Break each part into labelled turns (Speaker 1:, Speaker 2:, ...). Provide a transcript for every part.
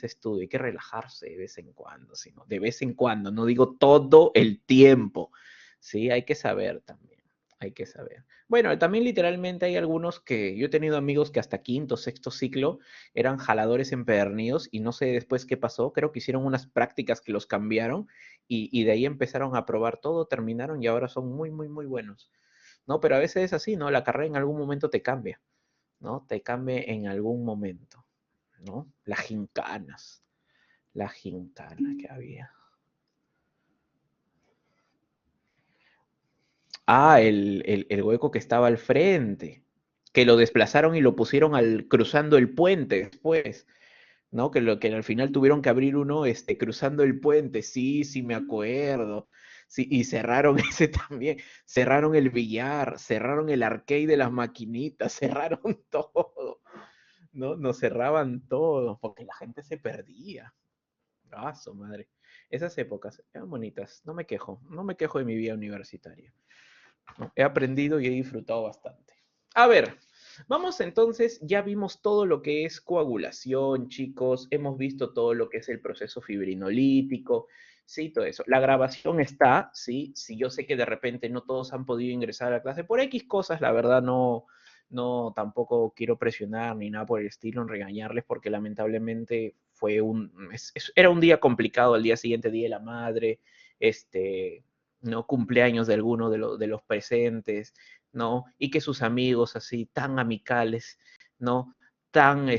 Speaker 1: dices tú, hay que relajarse de vez en cuando, sino de vez en cuando, no digo todo el tiempo, ¿sí? Hay que saber también, hay que saber. Bueno, también literalmente hay algunos que, yo he tenido amigos que hasta quinto, sexto ciclo eran jaladores empedernidos y no sé después qué pasó, creo que hicieron unas prácticas que los cambiaron y de ahí empezaron a probar todo, terminaron y ahora son muy, muy, muy buenos, ¿no? Pero a veces es así, ¿no? La carrera en algún momento te cambia, ¿no? Te cambia en algún momento, ¿no? La gincana que había. Ah, el hueco que estaba al frente, que lo desplazaron y lo pusieron cruzando el puente después, ¿no? Que al final tuvieron que abrir uno cruzando el puente, sí, sí me acuerdo. Sí, y cerraron ese también, cerraron el billar, cerraron el arcade de las maquinitas, cerraron todo, ¿no? Nos cerraban todo, porque la gente se perdía. Ah, su madre. Esas épocas eran bonitas, no me quejo de mi vida universitaria, ¿no? He aprendido y he disfrutado bastante. A ver, vamos entonces, ya vimos todo lo que es coagulación, chicos, hemos visto todo lo que es el proceso fibrinolítico, sí, todo eso. La grabación está, sí, sí, yo sé que de repente no todos han podido ingresar a la clase por X cosas, la verdad no tampoco quiero presionar ni nada por el estilo en regañarles porque lamentablemente era un día complicado, el día siguiente, Día de la Madre, no cumpleaños de alguno de los presentes, ¿no? Y que sus amigos así tan amicales, ¿no? Tan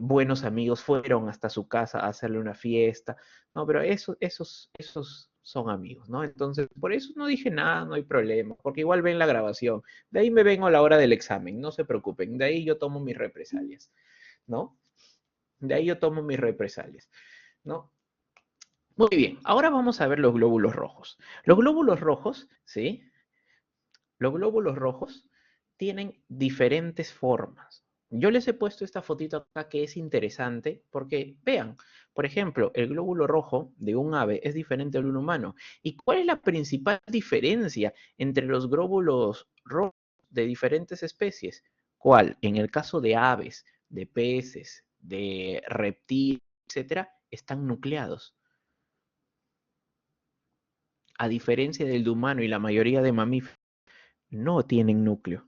Speaker 1: buenos amigos fueron hasta su casa a hacerle una fiesta, ¿no? Pero esos son amigos, ¿no? Entonces, por eso no dije nada, no hay problema, porque igual ven la grabación. De ahí me vengo a la hora del examen, no se preocupen, de ahí yo tomo mis represalias, ¿no? De ahí yo tomo mis represalias, ¿no? Muy bien, ahora vamos a ver los glóbulos rojos. Los glóbulos rojos, ¿sí? Los glóbulos rojos tienen diferentes formas. Yo les he puesto esta fotito acá que es interesante porque, vean, por ejemplo, el glóbulo rojo de un ave es diferente al de un humano. ¿Y cuál es la principal diferencia entre los glóbulos rojos de diferentes especies? ¿Cuál? En el caso de aves, de peces, de reptiles, etcétera, están nucleados. A diferencia del de humano y la mayoría de mamíferos, no tienen núcleo.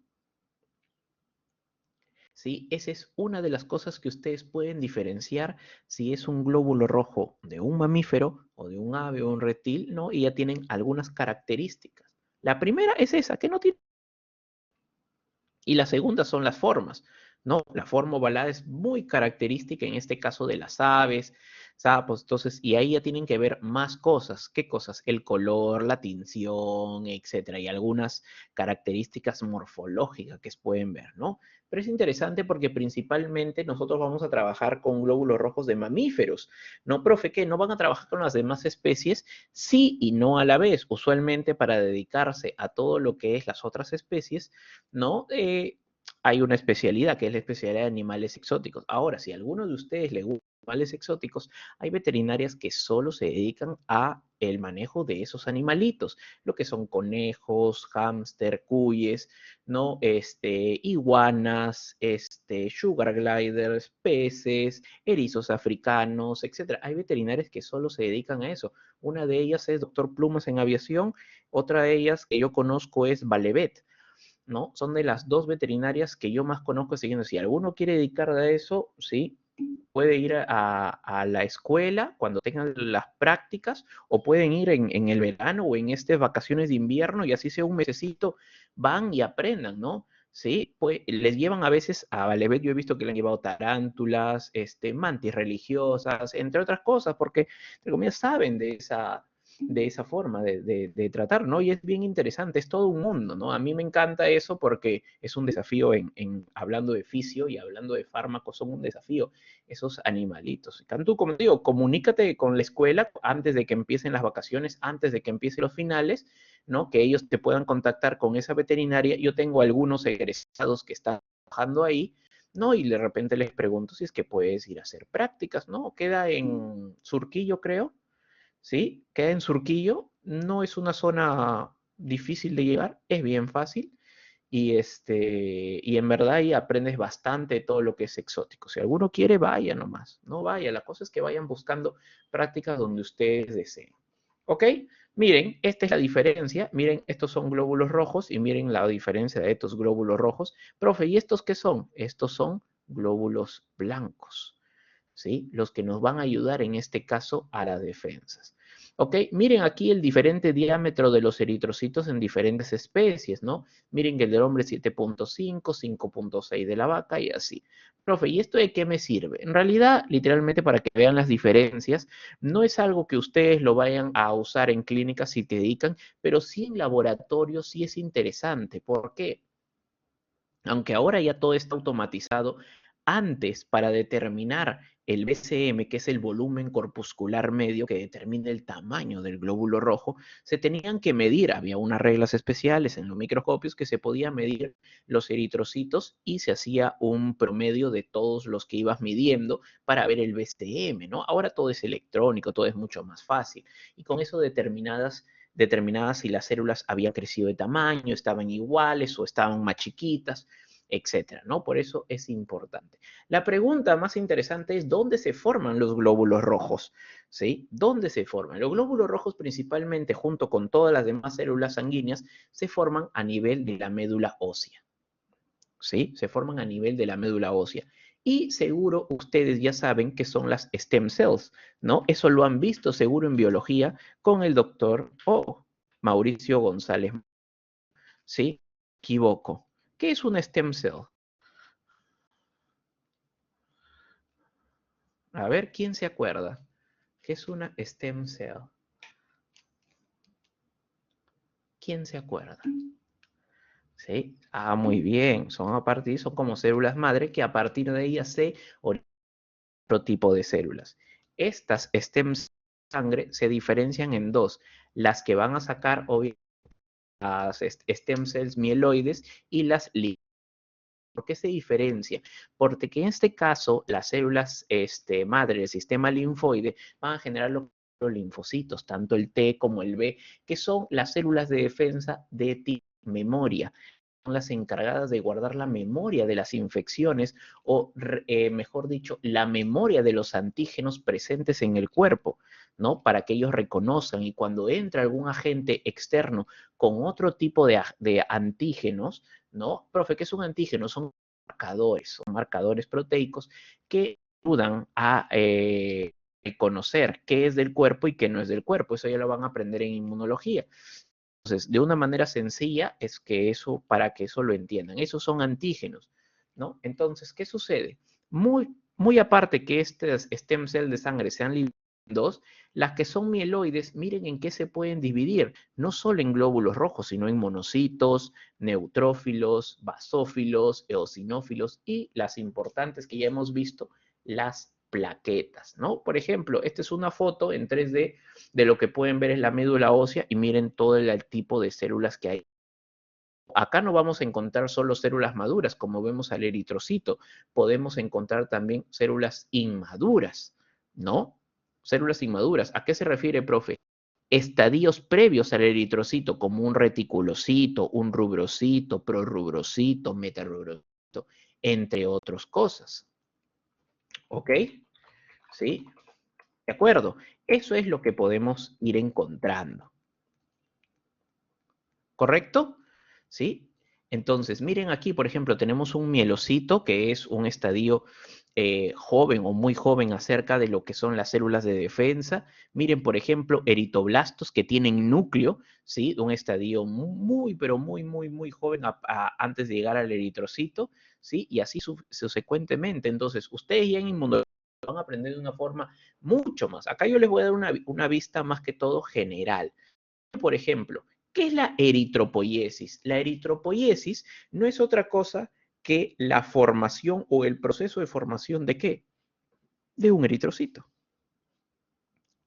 Speaker 1: ¿Sí? Esa es una de las cosas que ustedes pueden diferenciar si es un glóbulo rojo de un mamífero o de un ave o un reptil, ¿no? Y ya tienen algunas características. La primera es esa, que no tiene. Y la segunda son las formas, ¿no? La forma ovalada es muy característica en este caso de las aves, sapos, entonces, y ahí ya tienen que ver más cosas. ¿Qué cosas? El color, la tinción, etcétera, y algunas características morfológicas que se pueden ver, ¿no? Pero es interesante porque principalmente nosotros vamos a trabajar con glóbulos rojos de mamíferos, ¿no, profe? ¿Qué? ¿No van a trabajar con las demás especies? Sí y no a la vez. Usualmente para dedicarse a todo lo que es las otras especies, ¿no? Hay una especialidad que es la especialidad de animales exóticos. Ahora, si a alguno de ustedes le gustan animales exóticos, hay veterinarias que solo se dedican a el manejo de esos animalitos, lo que son conejos, hámster, cuyes, ¿no? Iguanas, sugar gliders, peces, erizos africanos, etcétera. Hay veterinarias que solo se dedican a eso. Una de ellas es Doctor Plumas en aviación, otra de ellas que yo conozco es Valevet, ¿no? Son de las dos veterinarias que yo más conozco siguiendo. Si alguno quiere dedicar a eso, sí, puede ir a la escuela cuando tengan las prácticas o pueden ir en el verano o en estas vacaciones de invierno y así sea un mesecito, van y aprendan, ¿no? Sí, pues les llevan a veces a Valevet, yo he visto que le han llevado tarántulas, mantis religiosas, entre otras cosas, porque, entre comillas, saben de esa forma de tratar, ¿no? Y es bien interesante, es todo un mundo, ¿no? A mí me encanta eso porque es un desafío hablando de fisio y hablando de fármacos, son un desafío esos animalitos. Tú, como digo, comunícate con la escuela antes de que empiecen las vacaciones, antes de que empiecen los finales, ¿no? Que ellos te puedan contactar con esa veterinaria. Yo tengo algunos egresados que están trabajando ahí, ¿no? Y de repente les pregunto si es que puedes ir a hacer prácticas, ¿no? Queda en Surquillo, creo. ¿Sí? Queda en Surquillo, no es una zona difícil de llegar, es bien fácil y en verdad ahí aprendes bastante de todo lo que es exótico. Si alguno quiere, vaya nomás, no vaya. La cosa es que vayan buscando prácticas donde ustedes deseen. ¿Ok? Miren, esta es la diferencia. Miren, estos son glóbulos rojos y miren la diferencia de estos glóbulos rojos. Profe, ¿y estos qué son? Estos son glóbulos blancos, ¿sí? Los que nos van a ayudar en este caso a las defensas. ¿Ok? Miren aquí el diferente diámetro de los eritrocitos en diferentes especies, ¿no? Miren que el del hombre es 7.5, 5.6 de la vaca y así. Profe, ¿y esto de qué me sirve? En realidad, literalmente para que vean las diferencias, no es algo que ustedes lo vayan a usar en clínicas si te dedican, pero sí en laboratorio sí es interesante. ¿Por qué? Aunque ahora ya todo está automatizado, antes para determinar el BCM, que es el volumen corpuscular medio que determina el tamaño del glóbulo rojo, se tenían que medir, había unas reglas especiales en los microscopios que se podía medir los eritrocitos y se hacía un promedio de todos los que ibas midiendo para ver el BCM, ¿no? Ahora todo es electrónico, todo es mucho más fácil y con eso determinadas si las células habían crecido de tamaño, estaban iguales o estaban más chiquitas, etcétera, ¿no? Por eso es importante. La pregunta más interesante es, ¿dónde se forman los glóbulos rojos? ¿Sí? ¿Dónde se forman? Los glóbulos rojos principalmente, junto con todas las demás células sanguíneas, se forman a nivel de la médula ósea, ¿sí? Se forman a nivel de la médula ósea. Y seguro ustedes ya saben que son las stem cells, ¿no? Eso lo han visto seguro en biología con el doctor Mauricio González, ¿sí? Equivoco. ¿Qué es una stem cell? A ver, ¿quién se acuerda? ¿Qué es una stem cell? ¿Quién se acuerda? ¿Sí? Ah, muy bien. Son como células madre que a partir de ellas se originan otro tipo de células. Estas stem cells de sangre se diferencian en dos. Las que van a sacar, obviamente, las stem cells mieloides y las linfocitos. ¿Por qué se diferencia? Porque en este caso las células madre del sistema linfoide van a generar los linfocitos, tanto el T como el B, que son las células de defensa de tipo memoria. Son las encargadas de guardar la memoria de las infecciones o, mejor dicho, la memoria de los antígenos presentes en el cuerpo, ¿no? Para que ellos reconozcan y cuando entra algún agente externo con otro tipo de antígenos, ¿no? Profe, ¿qué es un antígeno? Son marcadores proteicos que ayudan a conocer qué es del cuerpo y qué no es del cuerpo. Eso ya lo van a aprender en inmunología. Entonces, de una manera sencilla es que eso, para que eso lo entiendan, esos son antígenos, ¿no? Entonces, ¿qué sucede? Muy aparte que estas stem cells de sangre sean divididas en dos, las que son mieloides, miren en qué se pueden dividir, no solo en glóbulos rojos, sino en monocitos, neutrófilos, basófilos, eosinófilos y las importantes que ya hemos visto, las plaquetas, ¿no? Por ejemplo, esta es una foto en 3D de lo que pueden ver es la médula ósea y miren todo el tipo de células que hay. Acá no vamos a encontrar solo células maduras, como vemos al eritrocito. Podemos encontrar también células inmaduras, ¿no? Células inmaduras. ¿A qué se refiere, profe? Estadios previos al eritrocito, como un reticulocito, un rubrocito, prorrubrocito, metarubrocito, entre otras cosas. ¿Ok? ¿Sí? ¿De acuerdo? Eso es lo que podemos ir encontrando. ¿Correcto? ¿Sí? Entonces, miren aquí, por ejemplo, tenemos un mielocito, que es un estadio joven o muy joven acerca de lo que son las células de defensa. Miren, por ejemplo, eritoblastos que tienen núcleo, ¿sí? Un estadio muy, pero muy joven antes de llegar al eritrocito, ¿sí? Y así subsecuentemente. Entonces, ustedes ya en inmunología van a aprender de una forma mucho más. Acá yo les voy a dar una vista más que todo general. Por ejemplo, ¿qué es la eritropoiesis? La eritropoiesis no es otra cosa que la formación o el proceso de formación ¿de qué? De un eritrocito.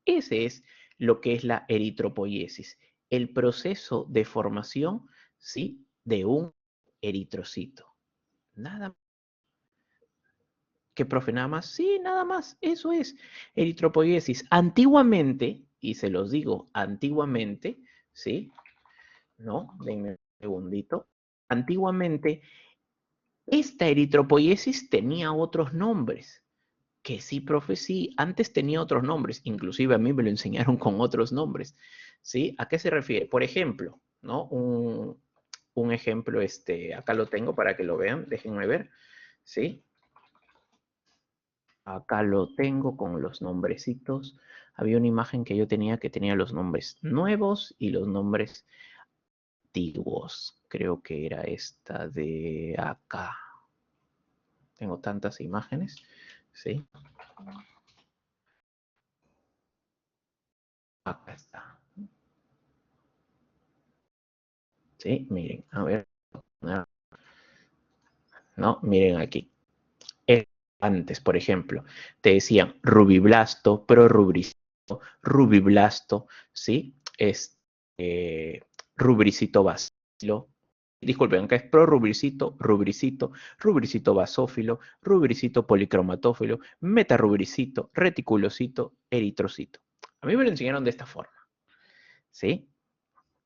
Speaker 1: Ese es lo que es la eritropoiesis, el proceso de formación, ¿sí? De un eritrocito. Nada más. ¿Qué, profe? Nada más. Sí, nada más. Eso es eritropoiesis. Antiguamente, y se los digo, antiguamente, ¿sí? ¿No? Denme un segundito. antiguamente esta eritropoiesis tenía otros nombres. Que sí, profe, sí, antes tenía otros nombres, inclusive a mí me lo enseñaron con otros nombres, ¿sí? ¿A qué se refiere? Por ejemplo, ¿no? Un ejemplo, acá lo tengo para que lo vean, déjenme ver, ¿sí? Acá lo tengo con los nombrecitos. Había una imagen que yo tenía que tenía los nombres nuevos y los nombres antiguos. Creo que era esta de acá. Tengo tantas imágenes, ¿sí? Acá está. Sí, miren, a ver. ¿No? Miren aquí. Antes, por ejemplo, te decían rubiblasto, prorrubricito, rubiblasto, ¿sí? Rubricito basófilo. Disculpen, acá es prorrubricito, rubricito basófilo, rubricito policromatófilo, metarubricito, reticulocito, eritrocito. A mí me lo enseñaron de esta forma, ¿sí?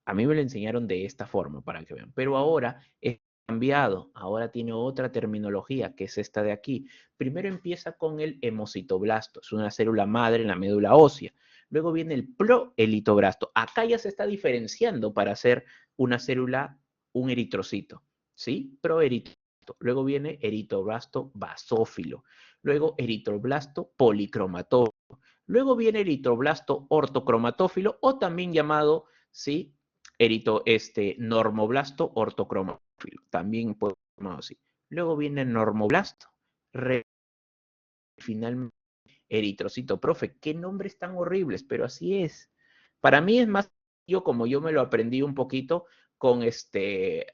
Speaker 1: A mí me lo enseñaron de esta forma para que vean. Pero ahora es cambiado. Ahora tiene otra terminología, que es esta de aquí. Primero empieza con el hemocitoblasto. Es una célula madre en la médula ósea. Luego viene el proelitoblasto. Acá ya se está diferenciando para hacer una célula, un eritrocito. ¿Sí? Proeritrocito. Luego viene eritroblasto basófilo. Luego eritroblasto policromatófilo. Luego viene eritroblasto ortocromatófilo o también llamado, ¿sí? Normoblasto ortocromáfilo, también podemos llamarlo así. Luego viene normoblasto, finalmente eritrocito. Profe, qué nombres tan horribles, pero así es. Para mí es más yo como yo me lo aprendí un poquito con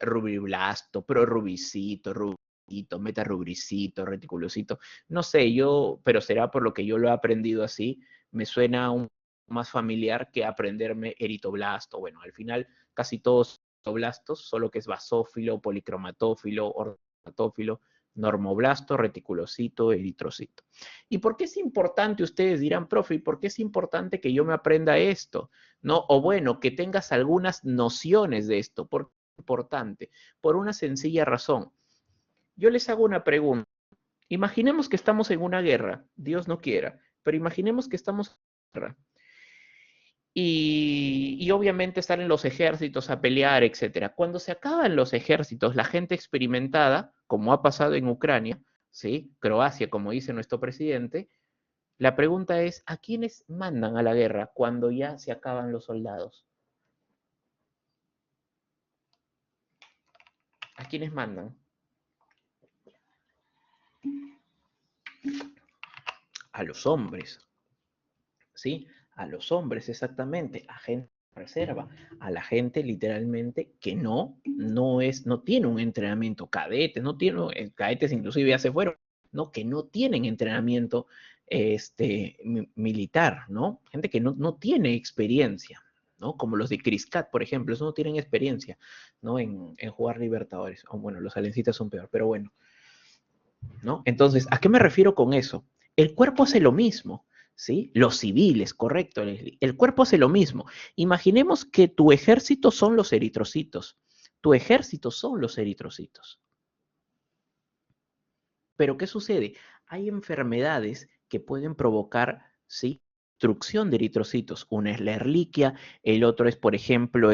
Speaker 1: rubiblasto, prorubicito, rubicito, metarubricito, reticulocito. No sé, pero será por lo que yo lo he aprendido así, me suena un más familiar que aprenderme eritoblasto. Bueno, al final casi todos blastos, solo que es basófilo, policromatófilo, ortomatófilo, normoblasto, reticulocito, eritrocito. ¿Y por qué es importante? Ustedes dirán, profe, ¿y por qué es importante que yo me aprenda esto? ¿No? O bueno, que tengas algunas nociones de esto. ¿Por qué es importante? Por una sencilla razón. Yo les hago una pregunta. Imaginemos que estamos en una guerra, Dios no quiera, pero imaginemos que estamos en una guerra. Y obviamente salen los ejércitos a pelear, etcétera. Cuando se acaban los ejércitos, la gente experimentada, como ha pasado en Ucrania, ¿sí? Croacia, como dice nuestro presidente, la pregunta es, ¿a quiénes mandan a la guerra cuando ya se acaban los soldados? ¿A quiénes mandan? A los hombres, ¿sí? A los hombres, exactamente, a gente de reserva, a la gente literalmente que no tiene un entrenamiento, cadetes, no tiene, cadetes inclusive ya se fueron, ¿no? Que no tienen entrenamiento militar, ¿no? Gente que no tiene experiencia, ¿no? Como los de Criscat, por ejemplo, esos no tienen experiencia, ¿no? En jugar Libertadores. O bueno, los alencitas son peor, pero bueno, ¿no? Entonces, ¿a qué me refiero con eso? El cuerpo hace lo mismo, ¿sí? Los civiles, correcto, Leslie. El cuerpo hace lo mismo. Imaginemos que tu ejército son los eritrocitos. Tu ejército son los eritrocitos. Pero ¿qué sucede? Hay enfermedades que pueden provocar, ¿sí? Destrucción de eritrocitos. Una es la Ehrlichia, el otro es, por ejemplo,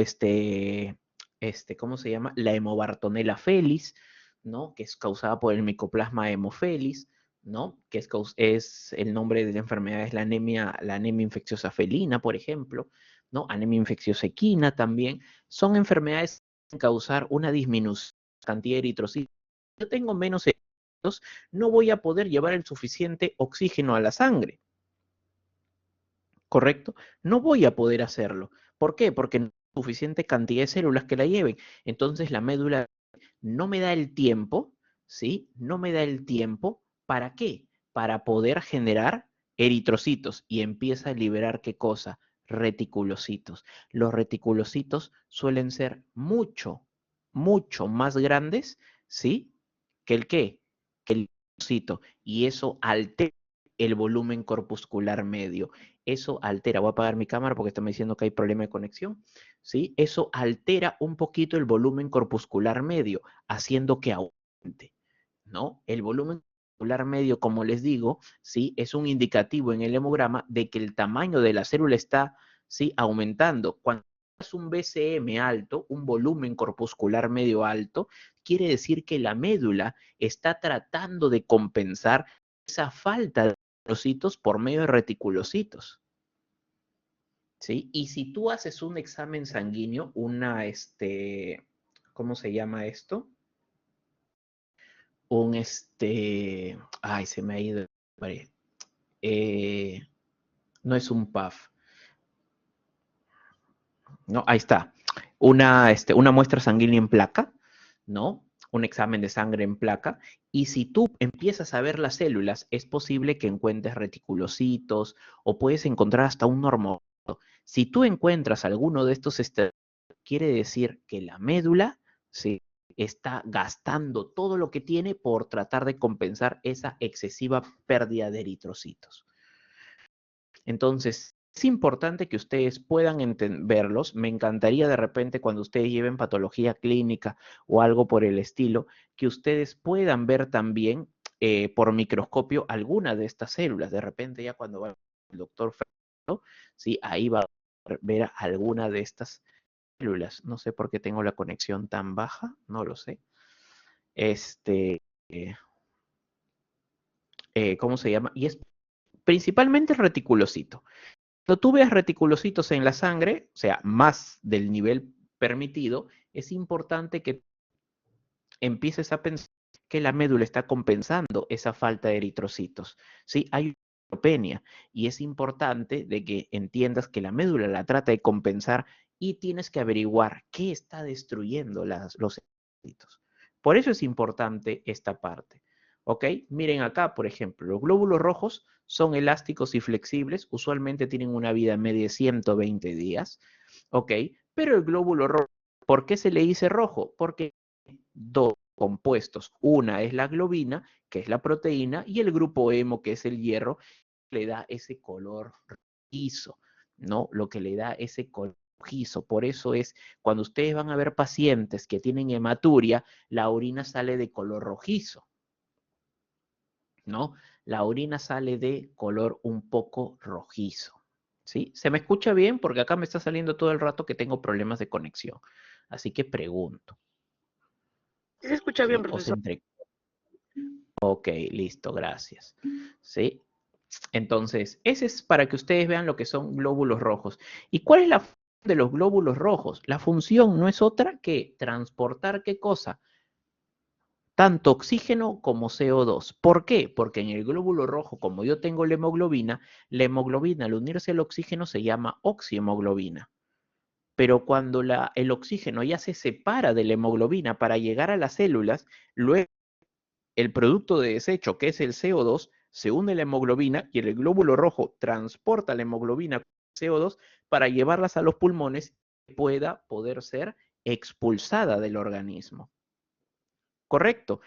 Speaker 1: ¿cómo se llama? La hemobartonella felis, ¿no? Que es causada por el micoplasma hemofelis, ¿no? Que es el nombre de la enfermedad es la anemia infecciosa felina, por ejemplo, ¿no? Anemia infecciosa equina también. Son enfermedades que pueden causar una disminución de la cantidad de eritrocitos. Yo tengo menos eritrocitos, no voy a poder llevar el suficiente oxígeno a la sangre, ¿correcto? No voy a poder hacerlo. ¿Por qué? Porque no hay suficiente cantidad de células que la lleven. Entonces la médula no me da el tiempo, ¿sí? No me da el tiempo. ¿Para qué? Para poder generar eritrocitos y empieza a liberar ¿qué cosa? Reticulocitos. Los reticulocitos suelen ser mucho más grandes, ¿sí? ¿Que el qué? Que el eritrocito. Y eso altera el volumen corpuscular medio. Eso altera, voy a apagar mi cámara porque está me diciendo que hay problema de conexión, ¿sí? Eso altera un poquito el volumen corpuscular medio, haciendo que aumente, ¿no? El volumen corpuscular medio, como les digo, ¿sí? Es un indicativo en el hemograma de que el tamaño de la célula está, ¿sí? Aumentando. Cuando es un BCM alto, un volumen corpuscular medio alto, quiere decir que la médula está tratando de compensar esa falta de eritrocitos por medio de reticulocitos. ¿Sí? Y si tú haces un examen sanguíneo, ¿cómo se llama esto? Ay, se me ha ido. No es un PAF. ¿No? Ahí está. Una muestra sanguínea en placa, ¿no? Un examen de sangre en placa. Y si tú empiezas a ver las células, es posible que encuentres reticulocitos o puedes encontrar hasta un normócito. Si tú encuentras alguno de estos quiere decir que la médula se está gastando todo lo que tiene por tratar de compensar esa excesiva pérdida de eritrocitos. Entonces, es importante que ustedes puedan verlos. Me encantaría de repente cuando ustedes lleven patología clínica o algo por el estilo, que ustedes puedan ver también por microscopio alguna de estas células. De repente ya cuando va el doctor, ¿sí? Ahí va a ver alguna de estas células. No sé por qué tengo la conexión tan baja, no lo sé. ¿Cómo se llama? Y es principalmente el reticulocito. Cuando tú veas reticulocitos en la sangre, o sea, más del nivel permitido, es importante que empieces a pensar que la médula está compensando esa falta de eritrocitos. ¿Sí? Hay neutropenia y es importante de que entiendas que la médula la trata de compensar y tienes que averiguar qué está destruyendo los eritrocitos. Por eso es importante esta parte. ¿Ok? Miren acá, por ejemplo, los glóbulos rojos son elásticos y flexibles, usualmente tienen una vida media de 120 días. ¿Ok? Pero el glóbulo rojo, ¿por qué se le dice rojo? Porque dos compuestos. Una es la globina, que es la proteína, y el grupo hemo, que es el hierro, le da ese color rojizo, ¿no? Lo que le da ese color rojizo. Por eso es, cuando ustedes van a ver pacientes que tienen hematuria, la orina sale de color rojizo, ¿no? La orina sale de color un poco rojizo, ¿sí? ¿Se me escucha bien? Porque acá me está saliendo todo el rato que tengo problemas de conexión. Así que pregunto.
Speaker 2: Se escucha bien,
Speaker 1: ¿Sí? O se
Speaker 2: profesor.
Speaker 1: entre... Ok, listo, gracias. ¿Sí? Entonces, ese es para que ustedes vean lo que son glóbulos rojos. ¿Y cuál es la función de los glóbulos rojos? La función no es otra que transportar, ¿qué cosa? Tanto oxígeno como CO2. ¿Por qué? Porque en el glóbulo rojo, como yo tengo la hemoglobina al unirse al oxígeno se llama oxihemoglobina. Pero cuando el oxígeno ya se separa de la hemoglobina para llegar a las células, luego el producto de desecho, que es el CO2, se une a la hemoglobina y el glóbulo rojo transporta la hemoglobina con CO2 para llevarlas a los pulmones y pueda poder ser expulsada del organismo. ¿Correcto?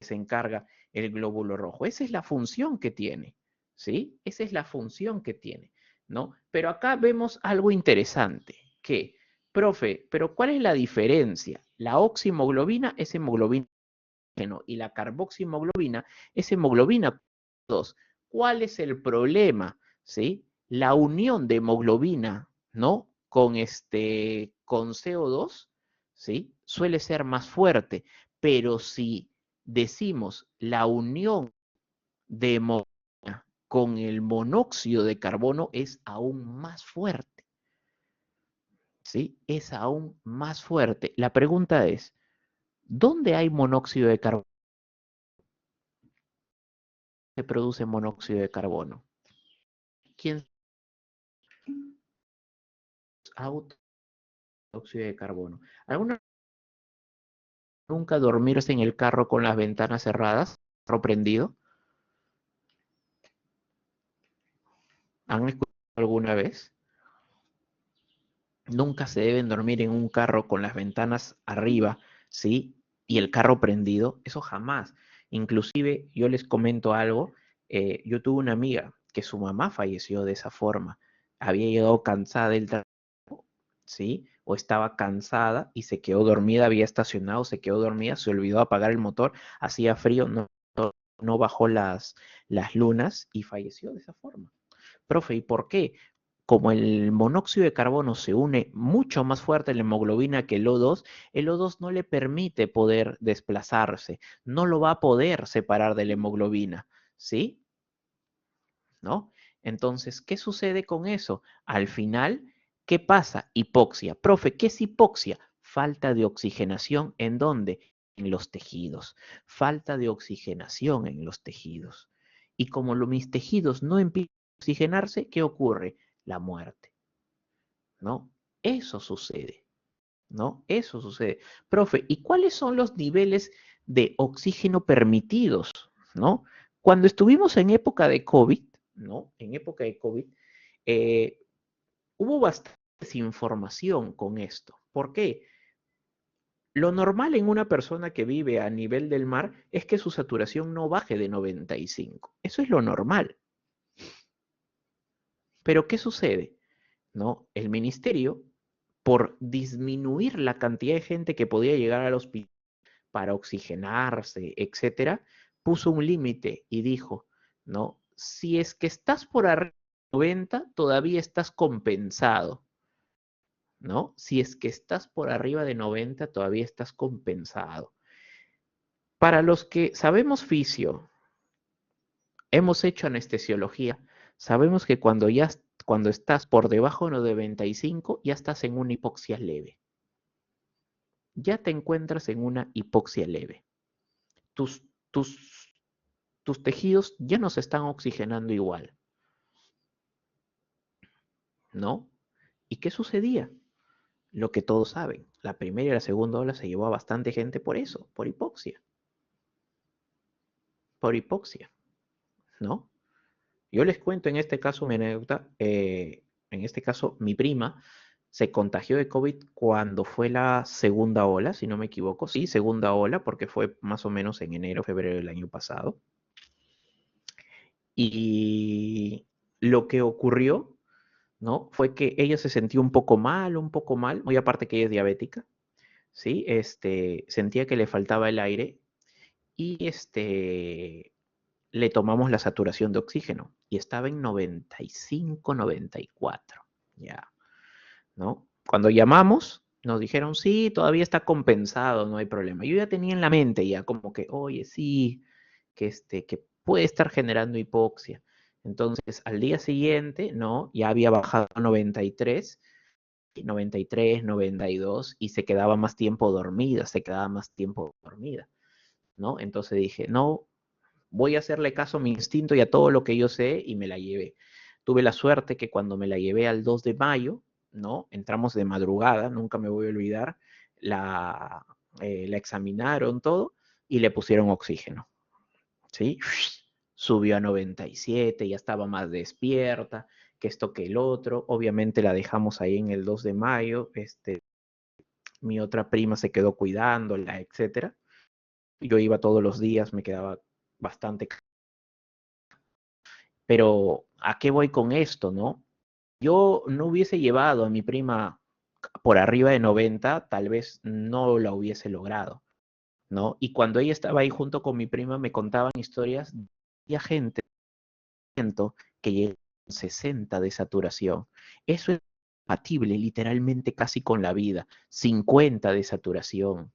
Speaker 1: Se encarga el glóbulo rojo. Esa es la función que tiene, ¿sí? Esa es la función que tiene, ¿no? Pero acá vemos algo interesante, que, profe, pero ¿cuál es la diferencia? La oxihemoglobina es hemoglobina y la carboxihemoglobina es hemoglobina 2. ¿Cuál es el problema? ¿Sí? La unión de hemoglobina, ¿no? Con CO2, ¿sí? Suele ser más fuerte, pero si decimos la unión de hemoglobina con el monóxido de carbono es aún más fuerte, ¿sí? Es aún más fuerte. La pregunta es, ¿dónde hay monóxido de carbono? Se produce monóxido de carbono. ¿Quién monóxido de carbono? ¿Alguna nunca dormirse en el carro con las ventanas cerradas, carro prendido? ¿Han escuchado alguna vez? Nunca se deben dormir en un carro con las ventanas arriba, ¿sí? Y el carro prendido, eso jamás. Inclusive, yo les comento algo, Yo tuve una amiga que su mamá falleció de esa forma. Había llegado cansada del trabajo, ¿sí? O estaba cansada y se quedó dormida, había estacionado, se quedó dormida, se olvidó apagar el motor, hacía frío, no bajó las lunas y falleció de esa forma. Profe, ¿y por qué? Como el monóxido de carbono se une mucho más fuerte a la hemoglobina que el O2 no le permite poder desplazarse, no lo va a poder separar de la hemoglobina, ¿sí? ¿No? Entonces, ¿qué sucede con eso? Al final, ¿qué pasa? Hipoxia. Profe, ¿qué es hipoxia? Falta de oxigenación. ¿En dónde? En los tejidos. Falta de oxigenación en los tejidos. Y como mis tejidos no empiezan a oxigenarse, ¿qué ocurre? La muerte, ¿no? Eso sucede, ¿no? Eso sucede. Profe, ¿y cuáles son los niveles de oxígeno permitidos, ¿no? Cuando estuvimos en época de COVID, ¿no? En época de COVID, eh, hubo bastante desinformación con esto. ¿Por qué? Lo normal en una persona que vive a nivel del mar es que su saturación no baje de 95. Eso es lo normal. Pero ¿qué sucede? ¿No? El ministerio, por disminuir la cantidad de gente que podía llegar al hospital para oxigenarse, etcétera, puso un límite y dijo, ¿no? Si es que estás por arriba de 90, todavía estás compensado, ¿no? Si es que estás por arriba de 90, todavía estás compensado. Para los que sabemos fisio, hemos hecho anestesiología, sabemos que cuando estás por debajo de 95, ya estás en una hipoxia leve. Ya te encuentras en una hipoxia leve. Tus, tus, tus tejidos ya no se están oxigenando igual, ¿no? ¿Y qué sucedía? Lo que todos saben, la primera y la segunda ola se llevó a bastante gente por eso, por hipoxia, ¿no? Yo les cuento en este caso mi anécdota, en este caso mi prima se contagió de COVID cuando fue la segunda ola, si no me equivoco, sí, segunda ola, porque fue más o menos en enero, febrero del año pasado. Y lo que ocurrió, ¿no? Fue que ella se sintió un poco mal, muy aparte que ella es diabética, ¿sí? Sentía que le faltaba el aire y le tomamos la saturación de oxígeno y estaba en 95, 94, ya, ¿no? Cuando llamamos, nos dijeron, sí, todavía está compensado, no hay problema. Yo ya tenía en la mente ya como que, oye, sí, que puede estar generando hipoxia. Entonces, al día siguiente, ¿no? Ya había bajado a 93, 93, 92 y se quedaba más tiempo dormida, ¿no? Entonces dije, no, voy a hacerle caso a mi instinto y a todo lo que yo sé y me la llevé. Tuve la suerte que cuando me la llevé al 2 de mayo, ¿no? Entramos de madrugada, nunca me voy a olvidar, la examinaron todo y le pusieron oxígeno, ¿sí? Subió a 97, ya estaba más despierta, que esto que el otro. Obviamente la dejamos ahí en el 2 de mayo, mi otra prima se quedó cuidándola, etcétera. Yo iba todos los días, me quedaba bastante. Pero, ¿a qué voy con esto, no? Yo no hubiese llevado a mi prima por arriba de 90, tal vez no la hubiese logrado, ¿no? Y cuando ella estaba ahí junto con mi prima, me contaban historias de gente que llega a 60 de saturación. Eso es compatible literalmente casi con la vida. 50 de saturación,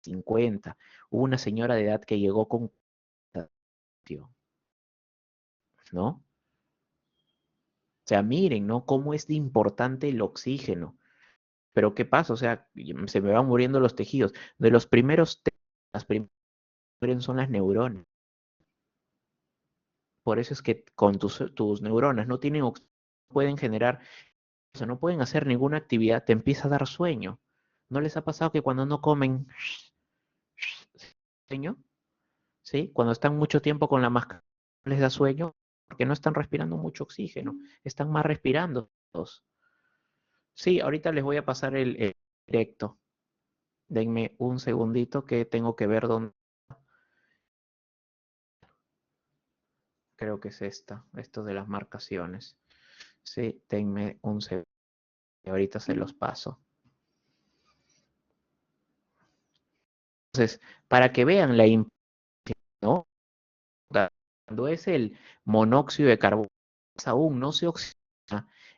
Speaker 1: 50. Hubo una señora de edad que llegó con, ¿no? O sea, miren, ¿no? Cómo es de importante el oxígeno. Pero ¿qué pasa? O sea, se me van muriendo los tejidos. De los primeros, las primeras son las neuronas. Por eso es que con tus neuronas no tienen pueden generar, o sea, no pueden hacer ninguna actividad, te empieza a dar sueño. ¿No les ha pasado que cuando no comen, sueño? ¿Sí? Cuando están mucho tiempo con la máscara, les da sueño porque no están respirando mucho oxígeno, están más respirando. Sí, ahorita les voy a pasar el directo. Denme un segundito que tengo que ver dónde. Creo que es esto de las marcaciones. Sí, denme un segundo, ahorita se los paso. Entonces, para que vean la importancia, ¿no? Cuando es el monóxido de carbono, aún no se oxida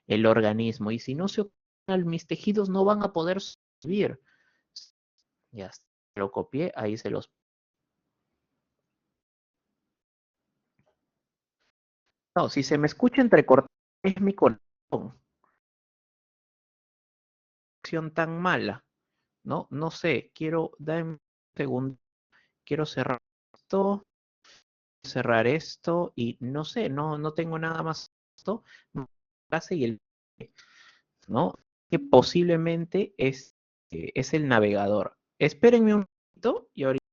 Speaker 1: el organismo, y si no se oxida, mis tejidos no van a poder sobrevivir. Ya lo copié, ahí se los... No, si se me escucha entrecortado, es mi corazón. Acción tan mala, ¿no? No sé, quiero dar un segundo, quiero cerrar esto y no sé, no tengo nada más esto, y el, ¿no? Que posiblemente es el navegador. Espérenme un momento y ahorita.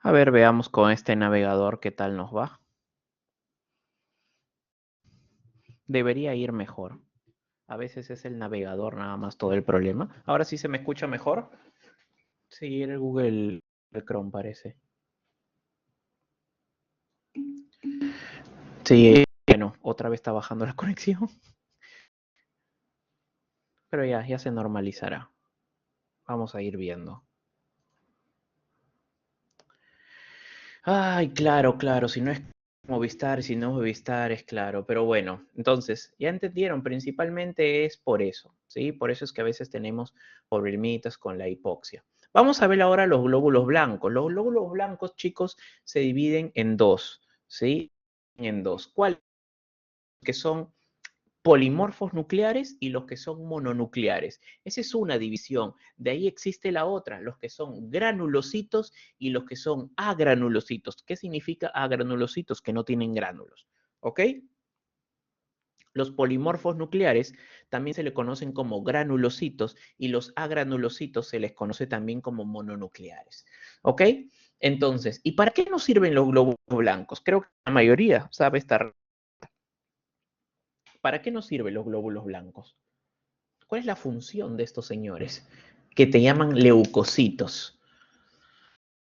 Speaker 1: A ver, veamos con este navegador qué tal nos va. Debería ir mejor. A veces es el navegador nada más todo el problema. Ahora sí se me escucha mejor. Sí, era el Google el Chrome parece. Sí, bueno, otra vez está bajando la conexión. Pero ya se normalizará. Vamos a ir viendo. Ay, claro, si no es Movistar, si no es Movistar, es claro, pero bueno, entonces, ya entendieron, principalmente es por eso, ¿sí? Por eso es que a veces tenemos problemitas con la hipoxia. Vamos a ver ahora los glóbulos blancos. Los glóbulos blancos, chicos, se dividen en dos, ¿sí? En dos. ¿Cuáles? Que son polimorfos nucleares y los que son mononucleares. Esa es una división. De ahí existe la otra, los que son granulocitos y los que son agranulocitos. ¿Qué significa agranulocitos? Que no tienen gránulos. ¿Ok? Los polimorfos nucleares también se le conocen como granulocitos y los agranulocitos se les conoce también como mononucleares. ¿Ok? Entonces, ¿y para qué nos sirven los glóbulos blancos? Creo que la mayoría sabe esta. ¿Para qué nos sirven los glóbulos blancos? ¿Cuál es la función de estos señores? Que te llaman leucocitos.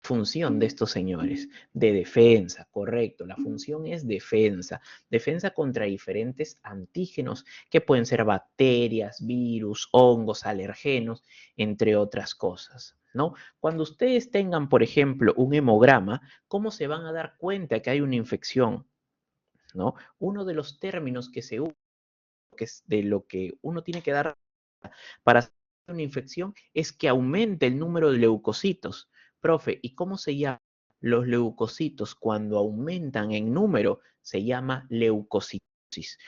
Speaker 1: Función de estos señores de defensa, correcto. La función es defensa, defensa contra diferentes antígenos que pueden ser bacterias, virus, hongos, alergenos, entre otras cosas, ¿no? Cuando ustedes tengan, por ejemplo, un hemograma, ¿cómo se van a dar cuenta que hay una infección? ¿No? Uno de los términos que se usa, que es de lo que uno tiene que dar para hacer una infección es que aumente el número de leucocitos. Profe, ¿y cómo se llama? Los leucocitos cuando aumentan en número se llama leucocitosis.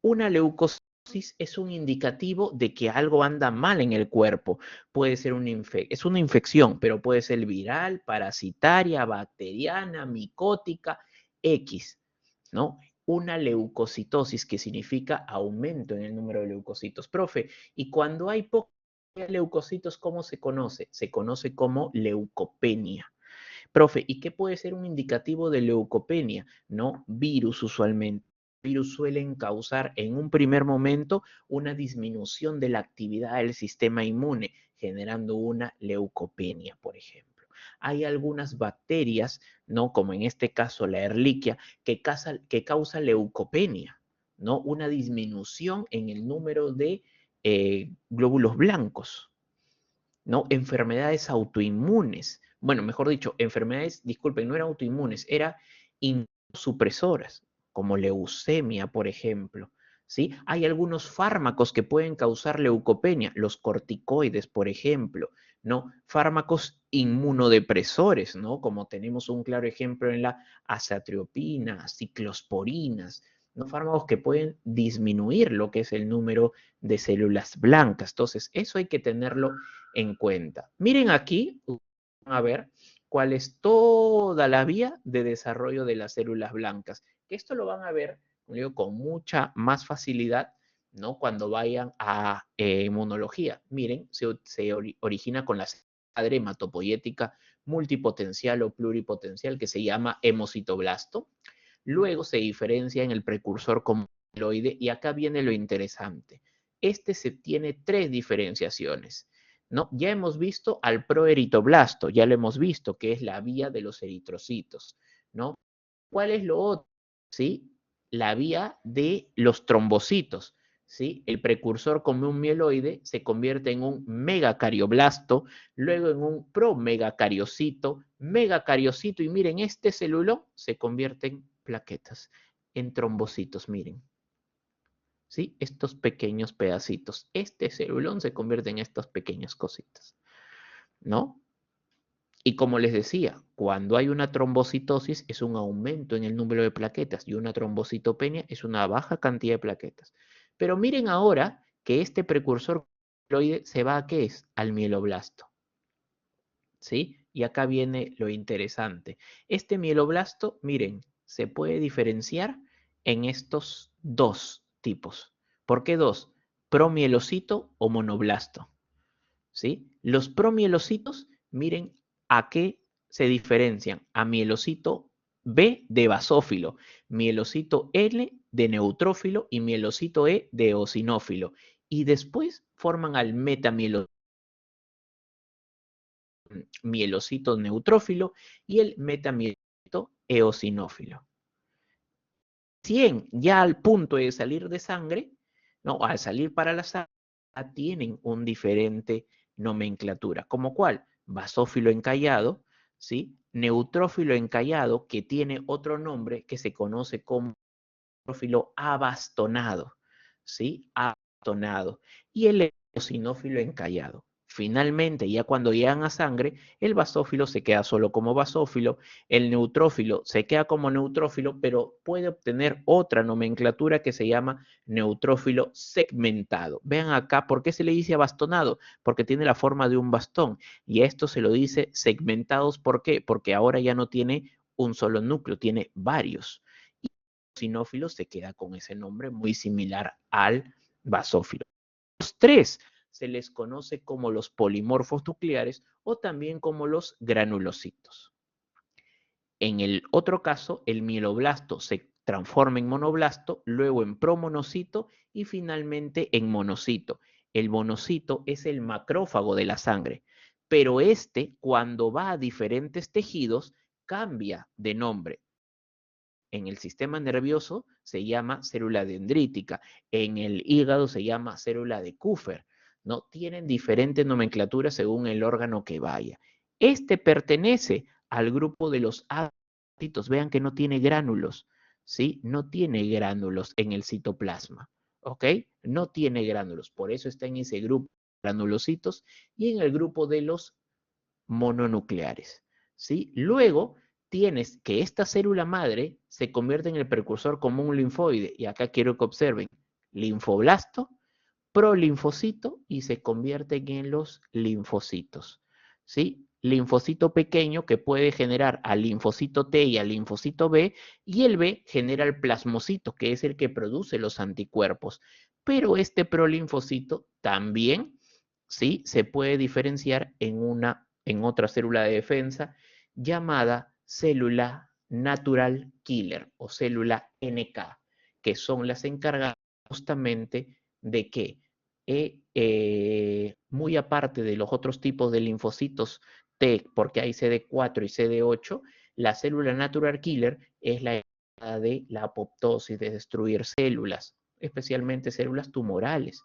Speaker 1: Una leucocitosis es un indicativo de que algo anda mal en el cuerpo. Puede ser es una infección, pero puede ser viral, parasitaria, bacteriana, micótica, X, ¿no? Una leucocitosis, que significa aumento en el número de leucocitos. Profe, y cuando hay pocos leucocitos, ¿cómo se conoce? Se conoce como leucopenia. Profe, ¿y qué puede ser un indicativo de leucopenia? No, virus usualmente. Virus suelen causar en un primer momento una disminución de la actividad del sistema inmune, generando una leucopenia, por ejemplo. Hay algunas bacterias, ¿no? Como en este caso la Ehrlichia, que causa leucopenia, ¿no? Una disminución en el número de glóbulos blancos, ¿no? Enfermedades autoinmunes. Bueno, mejor dicho, enfermedades, disculpen, no eran autoinmunes, eran inmunosupresoras, como leucemia, por ejemplo. ¿Sí? Hay algunos fármacos que pueden causar leucopenia, los corticoides, por ejemplo, ¿no? Fármacos inmunodepresores, ¿no? Como tenemos un claro ejemplo en la azatriopina, ciclosporinas, ¿no? Fármacos que pueden disminuir lo que es el número de células blancas. Entonces, eso hay que tenerlo en cuenta. Miren aquí, a ver cuál es toda la vía de desarrollo de las células blancas. Esto lo van a ver con mucha más facilidad, ¿no? Cuando vayan a inmunología. Miren, se origina con la madre hematopoyética multipotencial o pluripotencial que se llama hemocitoblasto. Luego se diferencia en el precursor como amiloide y acá viene lo interesante. Este se tiene 3 diferenciaciones, ¿no? Ya hemos visto al proeritoblasto, ya lo hemos visto, que es la vía de los eritrocitos, ¿no? ¿Cuál es lo otro? ¿Sí? La vía de los trombocitos, ¿sí? El precursor como un mieloide se convierte en un megacarioblasto, luego en un promegacariocito, megacariocito, y miren, este celulón se convierte en plaquetas, en trombocitos, miren. ¿Sí? Estos pequeños pedacitos. Este celulón se convierte en estas pequeñas cositas, ¿no? Y como les decía, cuando hay una trombocitosis es un aumento en el número de plaquetas y una trombocitopenia es una baja cantidad de plaquetas. Pero miren ahora que este precursor mieloide se va a ¿qué es? Al mieloblasto. ¿Sí? Y acá viene lo interesante. Este mieloblasto, miren, se puede diferenciar en estos 2 tipos. ¿Por qué 2? Promielocito o monoblasto. ¿Sí? Los promielocitos, miren a qué se diferencian. A mielocito B de basófilo, mielocito L de neutrófilo y mielocito E de eosinófilo. Y después forman al mielocito neutrófilo y el metamielocito eosinófilo. 100 ya al punto de salir de sangre, no, al salir para la sangre, tienen un diferente nomenclatura, como cuál, basófilo encallado, ¿sí? Neutrófilo encallado, que tiene otro nombre que se conoce como neutrófilo abastonado, ¿sí? Abastonado. Y el eosinófilo encallado. Finalmente, ya cuando llegan a sangre, el basófilo se queda solo como basófilo, el neutrófilo se queda como neutrófilo, pero puede obtener otra nomenclatura que se llama neutrófilo segmentado. Vean acá, ¿por qué se le dice abastonado? Porque tiene la forma de un bastón. Y a esto se lo dice segmentados, ¿por qué? Porque ahora ya no tiene un solo núcleo, tiene varios. Y el eosinófilo se queda con ese nombre muy similar al basófilo. Los 3 se les conoce como los polimorfos nucleares o también como los granulocitos. En el otro caso, el mieloblasto se transforma en monoblasto, luego en promonocito y finalmente en monocito. El monocito es el macrófago de la sangre, pero este, cuando va a diferentes tejidos, cambia de nombre. En el sistema nervioso se llama célula dendrítica, en el hígado se llama célula de Kupffer, ¿no? Tienen diferentes nomenclaturas según el órgano que vaya. Este pertenece al grupo de los ácidos. Vean que no tiene gránulos, ¿sí? No tiene gránulos en el citoplasma, ¿ok? No tiene gránulos, por eso está en ese grupo de granulocitos y en el grupo de los mononucleares, ¿sí? Luego tienes que esta célula madre se convierte en el precursor como un linfoide, y acá quiero que observen, linfoblasto, prolinfocito, y se convierten en los linfocitos, ¿sí? Linfocito pequeño que puede generar al linfocito T y al linfocito B, y el B genera el plasmocito, que es el que produce los anticuerpos. Pero este prolinfocito también, ¿sí? Se puede diferenciar en otra célula de defensa llamada célula natural killer o célula NK, que son las encargadas justamente de que, muy aparte de los otros tipos de linfocitos T, porque hay CD4 y CD8, la célula natural killer es la encargada de la apoptosis, de destruir células, especialmente células tumorales.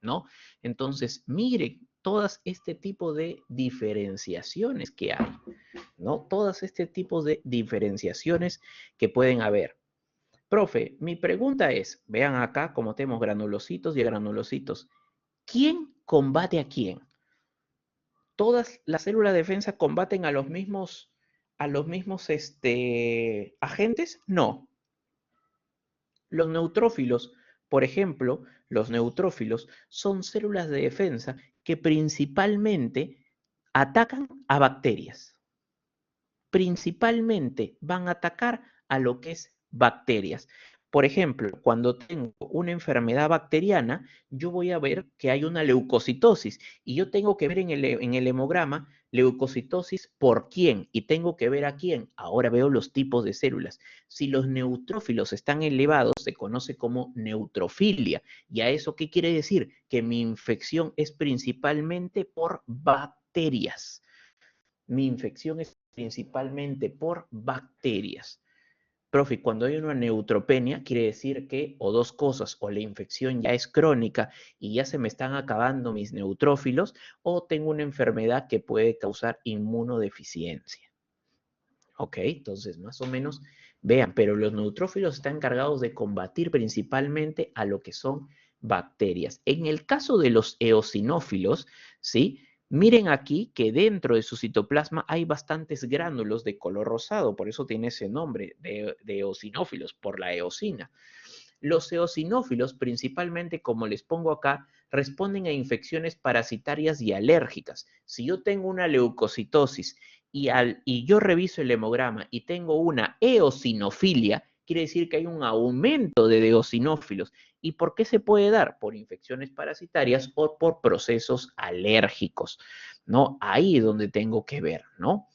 Speaker 1: ¿no? Entonces, mire todas este tipo de diferenciaciones que hay, ¿no? Todas este tipo de diferenciaciones que pueden haber. Profe, mi pregunta es, vean acá como tenemos granulocitos y granulocitos. ¿Quién combate a quién? ¿Todas las células de defensa combaten a los mismos agentes? No. Los neutrófilos, por ejemplo, los neutrófilos son células de defensa que principalmente atacan a bacterias. Principalmente van a atacar a lo que es bacterias. Por ejemplo, cuando tengo una enfermedad bacteriana, yo voy a ver que hay una leucocitosis y yo tengo que ver en el hemograma leucocitosis por quién y tengo que ver a quién. Ahora veo los tipos de células. Si los neutrófilos están elevados, se conoce como neutrofilia. ¿Y a eso qué quiere decir? Que mi infección es principalmente por bacterias. Mi infección es principalmente por bacterias. Profe, cuando hay una neutropenia, quiere decir que, o dos cosas, o la infección ya es crónica y ya se me están acabando mis neutrófilos, o tengo una enfermedad que puede causar inmunodeficiencia. Ok, entonces más o menos vean, pero los neutrófilos están encargados de combatir principalmente a lo que son bacterias. En el caso de los eosinófilos, ¿sí? Miren aquí que dentro de su citoplasma hay bastantes gránulos de color rosado, por eso tiene ese nombre de eosinófilos, por la eosina. Los eosinófilos, principalmente, como les pongo acá, responden a infecciones parasitarias y alérgicas. Si yo tengo una leucocitosis y yo reviso el hemograma y tengo una eosinofilia, quiere decir que hay un aumento de eosinófilos. ¿Y por qué se puede dar? Por infecciones parasitarias o por procesos alérgicos, ¿no? Ahí es donde tengo que ver, ¿no?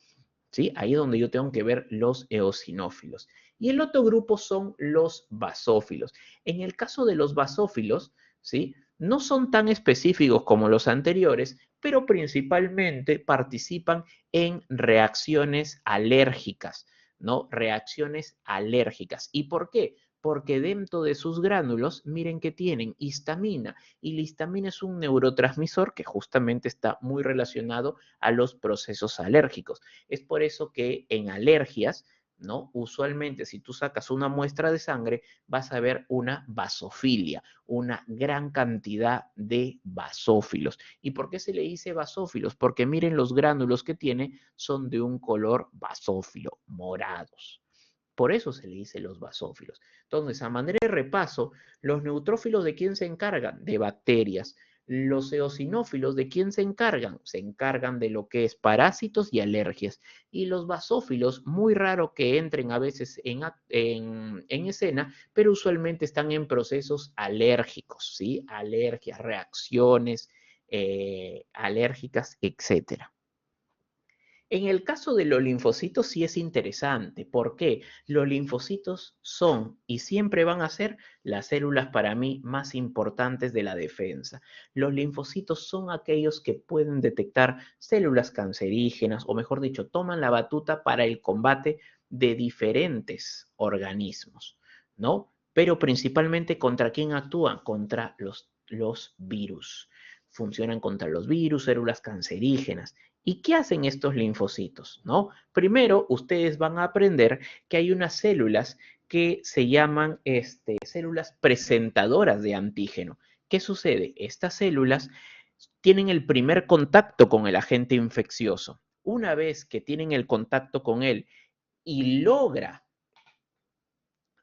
Speaker 1: ¿Sí? Ahí es donde yo tengo que ver los eosinófilos. Y el otro grupo son los basófilos. En el caso de los basófilos, ¿sí? No son tan específicos como los anteriores, pero principalmente participan en reacciones alérgicas, ¿no? Reacciones alérgicas. ¿Y por qué? Porque dentro de sus gránulos, miren que tienen histamina, y la histamina es un neurotransmisor que justamente está muy relacionado a los procesos alérgicos. Es por eso que en alergias, ¿no? Usualmente, si tú sacas una muestra de sangre, vas a ver una basofilia, una gran cantidad de basófilos. ¿Y por qué se le dice basófilos? Porque miren los gránulos que tiene, son de un color basófilo, morados. Por eso se le dice los basófilos. Entonces, a manera de repaso, los neutrófilos ¿de quién se encargan? De bacterias. Los eosinófilos ¿de quién se encargan? Se encargan de lo que es parásitos y alergias. Y los basófilos, muy raro que entren a veces en escena, pero usualmente están en procesos alérgicos, ¿sí? Alergias, reacciones alérgicas, etcétera. En el caso de los linfocitos sí es interesante. ¿Por qué? Los linfocitos son y siempre van a ser las células para mí más importantes de la defensa. Los linfocitos son aquellos que pueden detectar células cancerígenas, o mejor dicho, toman la batuta para el combate de diferentes organismos, ¿no? Pero principalmente contra quién actúan? Contra los virus. Funcionan contra los virus, células cancerígenas. ¿Y qué hacen estos linfocitos? ¿No? Primero, ustedes van a aprender que hay unas células que se llaman células presentadoras de antígeno. ¿Qué sucede? Estas células tienen el primer contacto con el agente infeccioso. Una vez que tienen el contacto con él y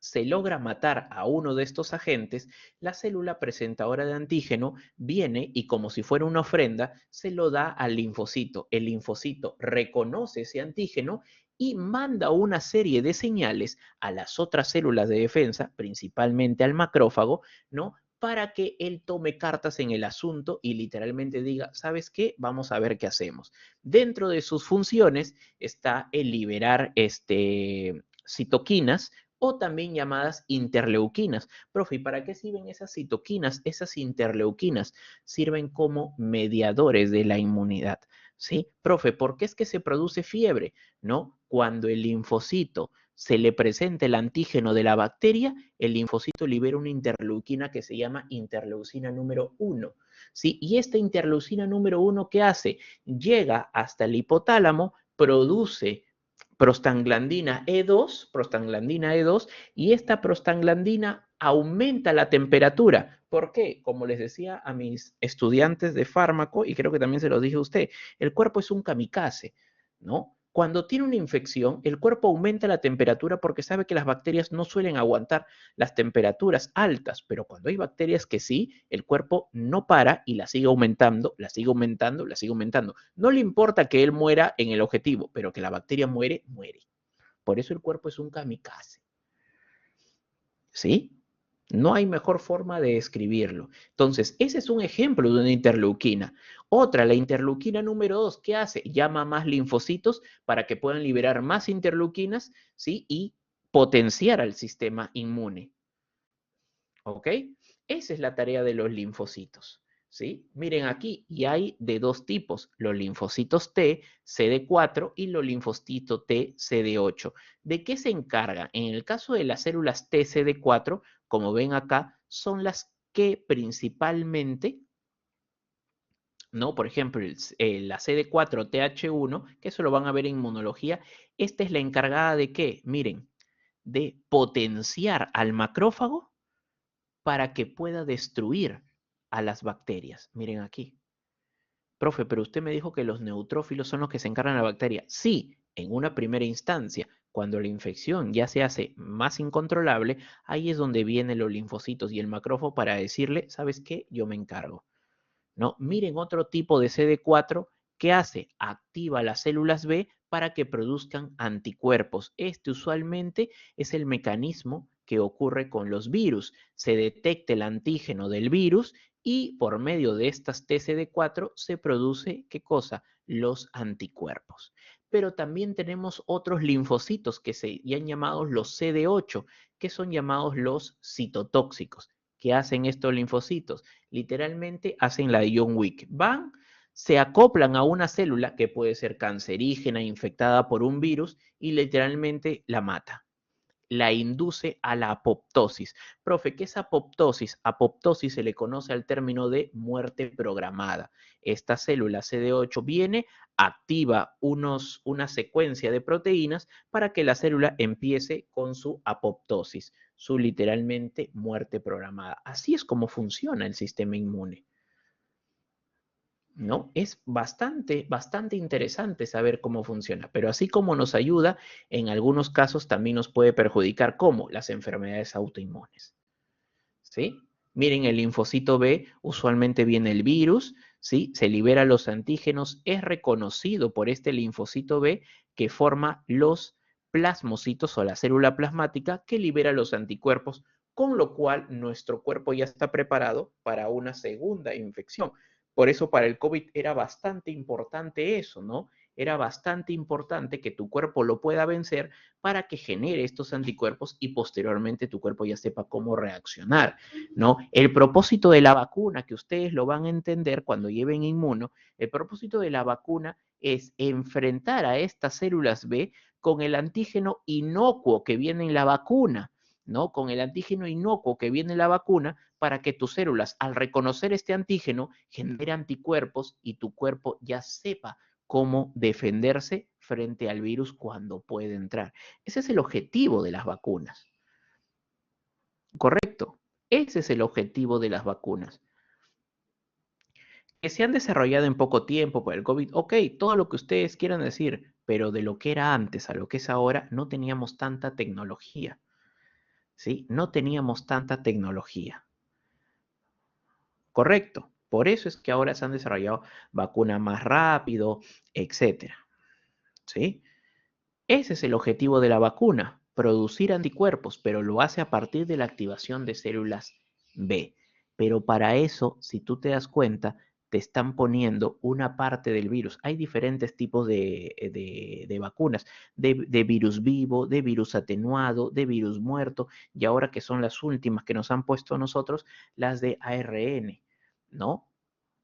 Speaker 1: se logra matar a uno de estos agentes, la célula presentadora de antígeno viene y como si fuera una ofrenda, se lo da al linfocito. El linfocito reconoce ese antígeno y manda una serie de señales a las otras células de defensa, principalmente al macrófago, ¿no? Para que él tome cartas en el asunto y literalmente diga, ¿sabes qué? Vamos a ver qué hacemos. Dentro de sus funciones está el liberar citoquinas, o también llamadas interleuquinas. Profe, ¿y para qué sirven esas citoquinas? Esas interleuquinas sirven como mediadores de la inmunidad. ¿Sí? Profe, ¿por qué es que se produce fiebre? ¿No? Cuando el linfocito se le presenta el antígeno de la bacteria, el linfocito libera una interleuquina que se llama interleucina número 1. ¿sí? Y esta interleucina número 1, ¿qué hace? Llega hasta el hipotálamo, produce prostaglandina E2, y esta prostaglandina aumenta la temperatura. ¿Por qué? Como les decía a mis estudiantes de fármaco, y creo que también se lo dije a usted, el cuerpo es un kamikaze, ¿no? Cuando tiene una infección, el cuerpo aumenta la temperatura porque sabe que las bacterias no suelen aguantar las temperaturas altas, pero cuando hay bacterias que sí, el cuerpo no para y la sigue aumentando, la sigue aumentando, la sigue aumentando. No le importa que él muera en el objetivo, pero que la bacteria muere, muere. Por eso el cuerpo es un kamikaze. ¿Sí? No hay mejor forma de escribirlo. Entonces, ese es un ejemplo de una interleuquina. Otra, la interleuquina número 2, ¿qué hace? Llama más linfocitos para que puedan liberar más interleuquinas, ¿sí? Y potenciar al sistema inmune. ¿Ok? Esa es la tarea de los linfocitos. ¿Sí? Miren aquí, y hay de dos tipos, los linfocitos T, CD4 y los linfocitos T, CD8. ¿De qué se encargan? En el caso de las células T, CD4, como ven acá, son las que principalmente, ¿no? Por ejemplo, la CD4 TH1, que eso lo van a ver en inmunología, esta es la encargada de ¿qué? Miren, de potenciar al macrófago para que pueda destruir a las bacterias. Miren aquí. Profe, pero usted me dijo que los neutrófilos son los que se encargan de la bacteria. Sí, en una primera instancia, cuando la infección ya se hace más incontrolable, ahí es donde vienen los linfocitos y el macrófago para decirle, ¿sabes qué? Yo me encargo. ¿No? Miren otro tipo de CD4 que hace, activa las células B para que produzcan anticuerpos. Este usualmente es el mecanismo que ocurre con los virus. Se detecta el antígeno del virus y por medio de estas TCD4 se produce, ¿qué cosa? Los anticuerpos. Pero también tenemos otros linfocitos que se han llamado los CD8, que son llamados los citotóxicos. ¿Qué hacen estos linfocitos? Literalmente hacen la de John Wick. Van, se acoplan a una célula que puede ser cancerígena, infectada por un virus, y literalmente la mata. La induce a la apoptosis. Profe, ¿qué es apoptosis? Apoptosis se le conoce al término de muerte programada. Esta célula CD8 viene, activa una secuencia de proteínas para que la célula empiece con su apoptosis, su literalmente muerte programada. Así es como funciona el sistema inmune. ¿No? Es bastante interesante saber cómo funciona, pero así como nos ayuda, en algunos casos también nos puede perjudicar, como las enfermedades autoinmunes, ¿sí? Miren, el linfocito B, usualmente viene el virus, ¿sí? Se libera los antígenos, es reconocido por este linfocito B que forma los plasmocitos o la célula plasmática que libera los anticuerpos, con lo cual nuestro cuerpo ya está preparado para una segunda infección. Por eso para el COVID era bastante importante eso, ¿no? Era bastante importante que tu cuerpo lo pueda vencer para que genere estos anticuerpos y posteriormente tu cuerpo ya sepa cómo reaccionar, ¿no? El propósito de la vacuna, que ustedes lo van a entender cuando lleven inmuno, el propósito de la vacuna es enfrentar a estas células B con el antígeno inocuo que viene en la vacuna, ¿no? Con el antígeno inocuo que viene en la vacuna para que tus células, al reconocer este antígeno, genere anticuerpos y tu cuerpo ya sepa cómo defenderse frente al virus cuando puede entrar. Ese es el objetivo de las vacunas. Correcto. Ese es el objetivo de las vacunas. Que se han desarrollado en poco tiempo por el COVID, ok, todo lo que ustedes quieran decir, pero de lo que era antes a lo que es ahora, no teníamos tanta tecnología, ¿sí? No teníamos tanta tecnología. Correcto. Por eso es que ahora se han desarrollado vacunas más rápido, etcétera, ¿sí? Ese es el objetivo de la vacuna, producir anticuerpos, pero lo hace a partir de la activación de células B. Pero para eso, si tú te das cuenta, te están poniendo una parte del virus. Hay diferentes tipos de vacunas, de virus vivo, de virus atenuado, de virus muerto, y ahora que son las últimas que nos han puesto a nosotros, las de ARN, ¿no?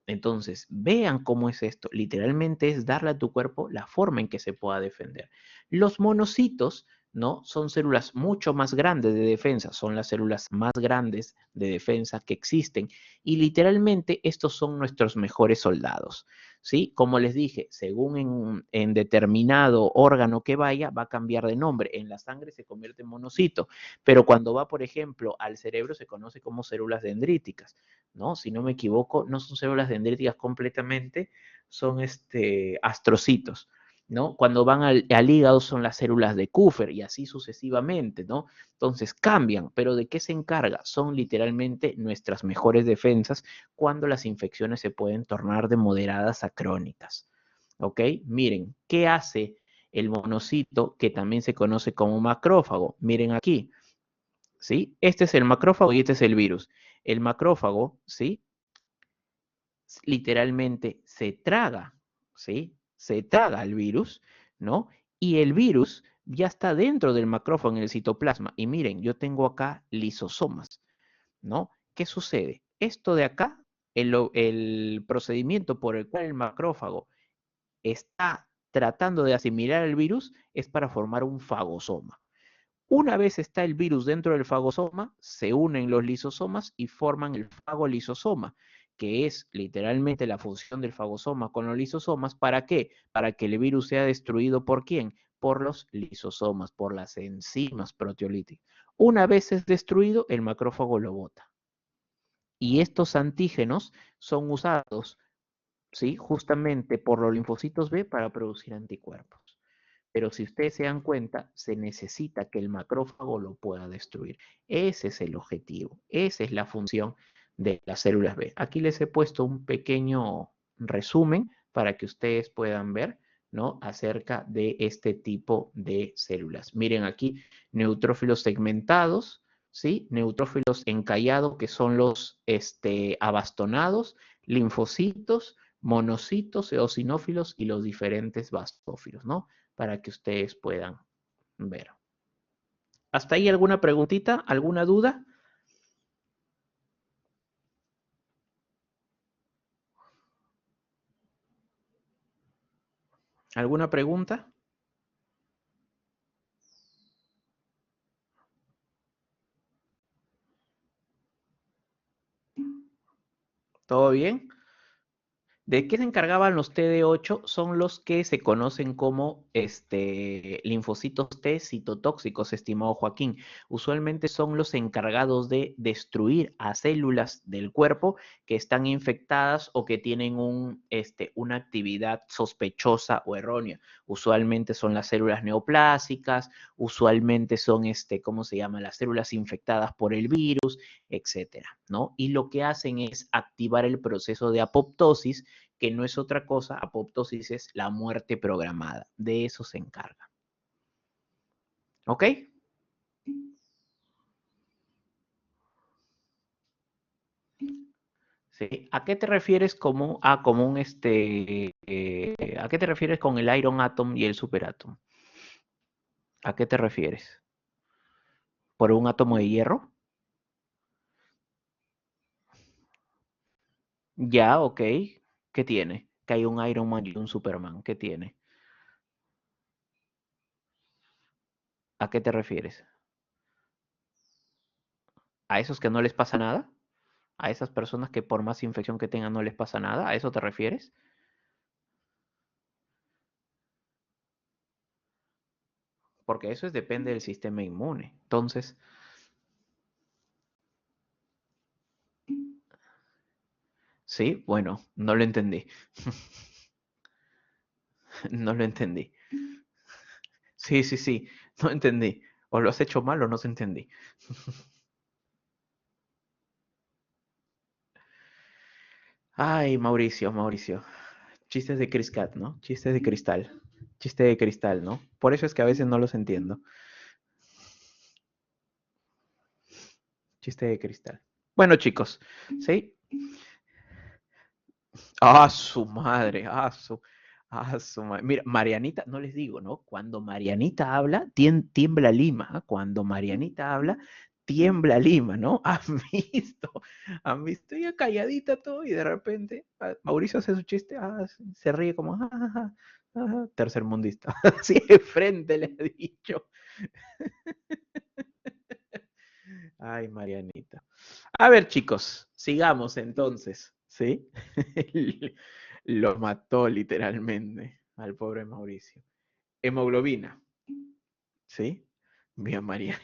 Speaker 1: Entonces, vean cómo es esto. Literalmente es darle a tu cuerpo la forma en que se pueda defender. Los monocitos, ¿no? Son células mucho más grandes de defensa, son las células más grandes de defensa que existen y literalmente estos son nuestros mejores soldados, ¿sí? Como les dije, según en determinado órgano que vaya, va a cambiar de nombre. En la sangre se convierte en monocito, pero cuando va, por ejemplo, al cerebro se conoce como células dendríticas, ¿no? Si no me equivoco, no son células dendríticas completamente, son astrocitos. ¿No? Cuando van al hígado son las células de Kupffer y así sucesivamente, ¿no? Entonces cambian, pero ¿de qué se encarga? Son literalmente nuestras mejores defensas cuando las infecciones se pueden tornar de moderadas a crónicas, ¿ok? Miren, ¿qué hace el monocito que también se conoce como macrófago? Miren aquí, ¿sí? Este es el macrófago y este es el virus. El macrófago, ¿sí? Literalmente se traga, ¿sí? Se traga el virus, ¿no? Y el virus ya está dentro del macrófago en el citoplasma. Y miren, yo tengo acá lisosomas, ¿no? ¿Qué sucede? Esto de acá, el procedimiento por el cual el macrófago está tratando de asimilar el virus es para formar un fagosoma. Una vez está el virus dentro del fagosoma, se unen los lisosomas y forman el fagolisosoma, que es literalmente la función del fagosoma con los lisosomas. ¿Para qué? Para que el virus sea destruido ¿por quién? Por los lisosomas, por las enzimas proteolíticas. Una vez es destruido, el macrófago lo bota. Y estos antígenos son usados, ¿sí? Justamente por los linfocitos B para producir anticuerpos. Pero si ustedes se dan cuenta, se necesita que el macrófago lo pueda destruir. Ese es el objetivo, esa es la función de las células B. Aquí les he puesto un pequeño resumen para que ustedes puedan ver, ¿no? Acerca de este tipo de células. Miren aquí, neutrófilos segmentados, ¿sí? Neutrófilos encallados, que son los abastonados, linfocitos, monocitos, eosinófilos y los diferentes bastófilos, ¿no? Para que ustedes puedan ver. ¿Hasta ahí alguna preguntita? ¿Alguna duda? ¿Alguna pregunta? ¿Todo bien? ¿De qué se encargaban los TD8? Son los que se conocen como linfocitos T citotóxicos, estimado Joaquín. Usualmente son los encargados de destruir a células del cuerpo que están infectadas o que tienen una actividad sospechosa o errónea. Usualmente son las células neoplásicas, usualmente son, ¿cómo se llama? Las células infectadas por el virus, etcétera, ¿no? Y lo que hacen es activar el proceso de apoptosis, que no es otra cosa, apoptosis es la muerte programada, de eso se encarga. ¿Ok? ¿Sí? ¿A qué te refieres ¿a qué te refieres con el Iron Atom y el Superatom? ¿A qué te refieres? ¿Por un átomo de hierro? Ya, ok. ¿Qué tiene? Que hay un Iron Man y un Superman. ¿Qué tiene? ¿A qué te refieres? ¿A esos que no les pasa nada? ¿A esas personas que por más infección que tengan no les pasa nada? ¿A eso te refieres? Porque eso depende del sistema inmune. Entonces, sí, bueno, no lo entendí. No lo entendí. Sí, sí, sí, no entendí. O lo has hecho mal o no se entendí. Ay, Mauricio, Mauricio. Chistes de Chris Cat, ¿no? Chistes de cristal. Chiste de cristal, ¿no? Por eso es que a veces no los entiendo. Chiste de cristal. Bueno, chicos, ¿sí? Ah, su madre, su madre. Mira, Marianita, no les digo, ¿no? Cuando Marianita habla, tiembla Lima. ¿Ah? Cuando Marianita habla, tiembla Lima, ¿no? ¿Han visto? ¿Han visto? Ya calladita todo y de repente Mauricio hace su chiste, se ríe como, tercermundista. Así de frente le ha dicho. Ay, Marianita. A ver, chicos, sigamos entonces, ¿sí? Lo mató literalmente al pobre Mauricio. Hemoglobina, ¿sí? Bien, María.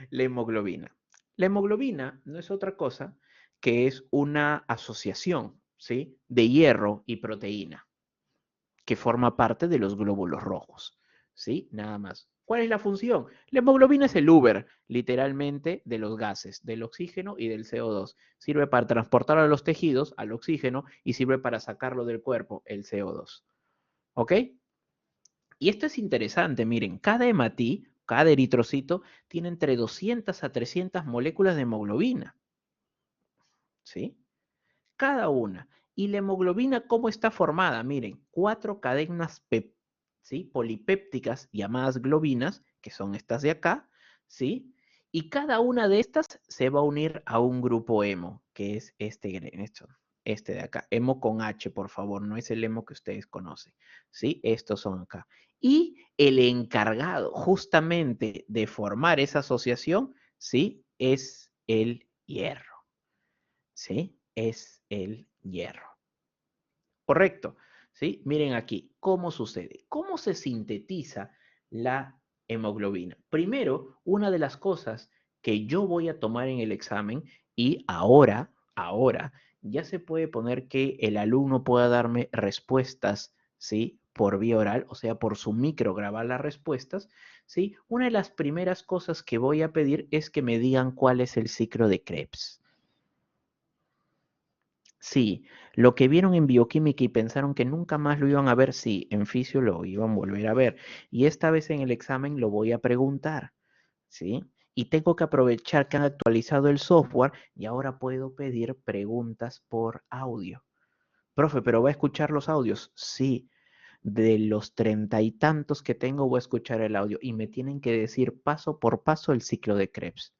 Speaker 1: La hemoglobina. La hemoglobina no es otra cosa que es una asociación, ¿sí? De hierro y proteína que forma parte de los glóbulos rojos, ¿sí? Nada más. ¿Cuál es la función? La hemoglobina es el Uber, literalmente, de los gases, del oxígeno y del CO2. Sirve para transportar a los tejidos al oxígeno y sirve para sacarlo del cuerpo, el CO2. ¿Ok? Y esto es interesante, miren, cada hematí, cada eritrocito, tiene entre 200 a 300 moléculas de hemoglobina, ¿sí? Cada una. Y la hemoglobina, ¿cómo está formada? Miren, 4 cadenas ¿sí? Polipépticas llamadas globinas, que son estas de acá, ¿sí? Y cada una de estas se va a unir a un grupo hemo, que es este de acá. Hemo con H, por favor, no es el hemo que ustedes conocen, ¿sí? Estos son acá. Y el encargado justamente de formar esa asociación, ¿sí? Es el hierro, ¿sí? Es el hierro. Correcto, ¿sí? Miren aquí, ¿cómo sucede? ¿Cómo se sintetiza la hemoglobina? Primero, una de las cosas que yo voy a tomar en el examen y ahora, ya se puede poner que el alumno pueda darme respuestas, ¿sí? Por vía oral, o sea, por su micro grabar las respuestas, ¿sí? Una de las primeras cosas que voy a pedir es que me digan cuál es el ciclo de Krebs. Sí, lo que vieron en bioquímica y pensaron que nunca más lo iban a ver, sí, en fisio lo iban a volver a ver. Y esta vez en el examen lo voy a preguntar, ¿sí? Y tengo que aprovechar que han actualizado el software y ahora puedo pedir preguntas por audio. Profe, ¿pero va a escuchar los audios? Sí, de los 30 y tantos que tengo voy a escuchar el audio y me tienen que decir paso por paso el ciclo de Krebs.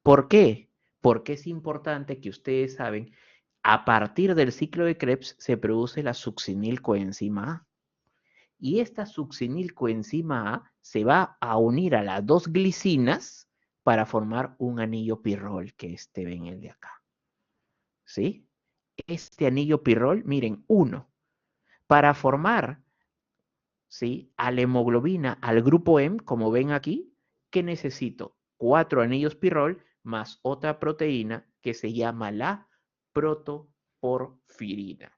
Speaker 1: ¿Por qué? Porque es importante que ustedes saben, a partir del ciclo de Krebs se produce la succinilcoenzima A. Y esta succinilcoenzima A se va a unir a las dos glicinas para formar un anillo pirrol, que este ven el de acá. ¿Sí? Este anillo pirrol, miren, uno, para formar, ¿sí? A la hemoglobina, al grupo M, como ven aquí, ¿qué necesito? 4 anillos pirrol más otra proteína que se llama la protoporfirina.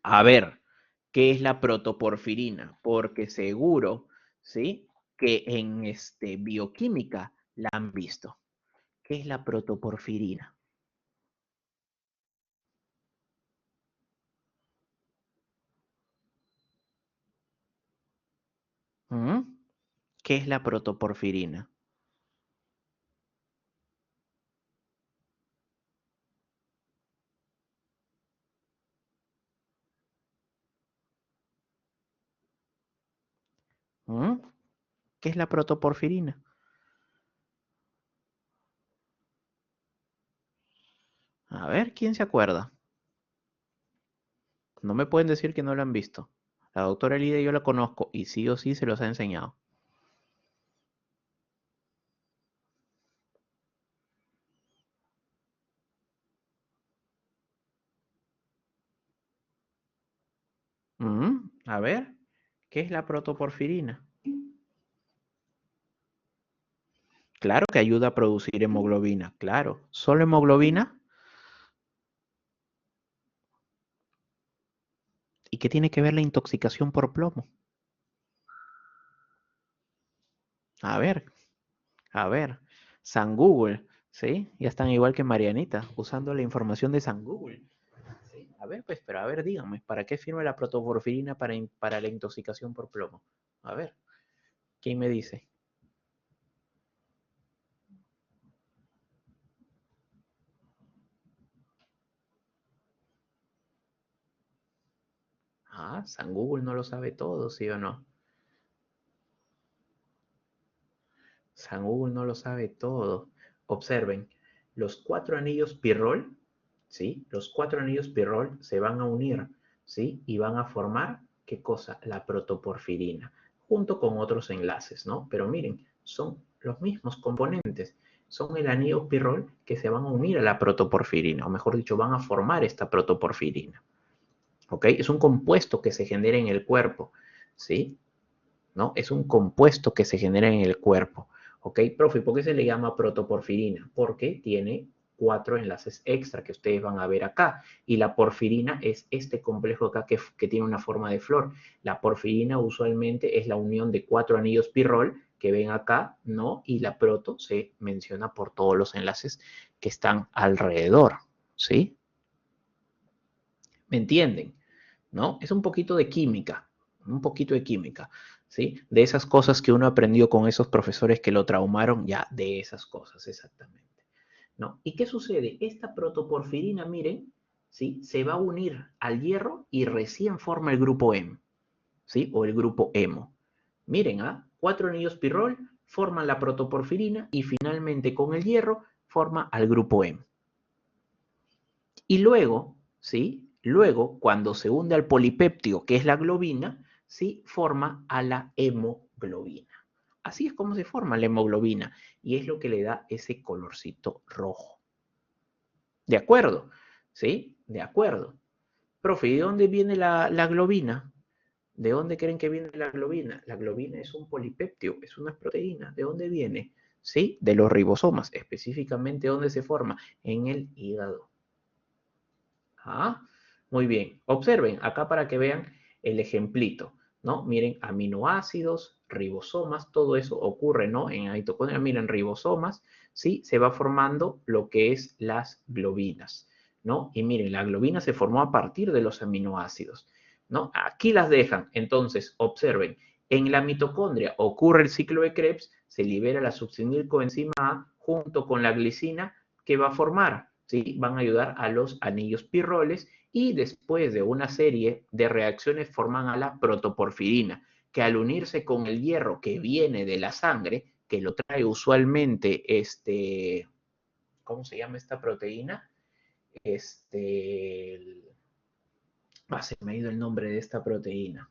Speaker 1: A ver, ¿qué es la protoporfirina? Porque seguro, ¿sí? Que en bioquímica la han visto. ¿Qué es la protoporfirina? ¿Mm? ¿Qué es la protoporfirina? ¿Mm? ¿Qué es la protoporfirina? A ver, ¿quién se acuerda? No me pueden decir que no la han visto. La doctora Elida yo la conozco y sí o sí se los ha enseñado. A ver, ¿qué es la protoporfirina? Claro que ayuda a producir hemoglobina, claro. ¿Solo hemoglobina? ¿Y qué tiene que ver la intoxicación por plomo? A ver, a ver. San Google, ¿sí? Ya están igual que Marianita, usando la información de San Google. ¿Sí? A ver, pues, pero a ver, díganme, ¿para qué sirve la protoporfirina para la intoxicación por plomo? A ver, ¿quién me dice? San Google no lo sabe todo, ¿sí o no? San Google no lo sabe todo. Observen, los 4 anillos pirrol, ¿sí? Los 4 anillos pirrol se van a unir, ¿sí? Y van a formar, ¿qué cosa? La protoporfirina, junto con otros enlaces, ¿no? Pero miren, son los mismos componentes. Son el anillo pirrol que se van a unir a la protoporfirina, o mejor dicho, van a formar esta protoporfirina. ¿Ok? Es un compuesto que se genera en el cuerpo, ¿sí? ¿No? Es un compuesto que se genera en el cuerpo. ¿Ok? Profe, ¿por qué se le llama protoporfirina? Porque tiene 4 enlaces extra que ustedes van a ver acá. Y la porfirina es este complejo acá que tiene una forma de flor. La porfirina usualmente es la unión de 4 anillos pirrol que ven acá, ¿no? Y la proto se menciona por todos los enlaces que están alrededor, ¿sí? ¿Me entienden? ¿No? Es un poquito de química, un poquito de química, ¿sí? De esas cosas que uno aprendió con esos profesores que lo traumaron, ya, de esas cosas, exactamente, ¿no? ¿Y qué sucede? Esta protoporfirina, miren, ¿sí? Se va a unir al hierro y recién forma el grupo M, ¿sí? O el grupo hemo. Miren, ¿ah? 4 anillos pirrol forman la protoporfirina y finalmente con el hierro forma al grupo M. Y luego, ¿sí? Luego, cuando se hunde al polipéptido, que es la globina, ¿sí? Forma a la hemoglobina. Así es como se forma la hemoglobina y es lo que le da ese colorcito rojo. ¿De acuerdo? ¿Sí? De acuerdo. Profe, ¿y de dónde viene la globina? ¿De dónde creen que viene la globina? La globina es un polipéptido, es una proteína. ¿De dónde viene? ¿Sí? De los ribosomas. Específicamente, ¿dónde se forma? En el hígado. Ah, muy bien. Observen acá para que vean el ejemplito, ¿no? Miren, aminoácidos, ribosomas, todo eso ocurre, ¿no? En la mitocondria, miren, ribosomas, ¿sí? Se va formando lo que es las globinas, ¿no? Y miren, la globina se formó a partir de los aminoácidos, ¿no? Aquí las dejan. Entonces, observen, en la mitocondria ocurre el ciclo de Krebs, se libera la succinilcoenzima A junto con la glicina que va a formar, ¿sí? Van a ayudar a los anillos pirroles y después de una serie de reacciones forman a la protoporfirina, que al unirse con el hierro que viene de la sangre, que lo trae usualmente ¿cómo se llama esta proteína? Se me ha ido el nombre de esta proteína.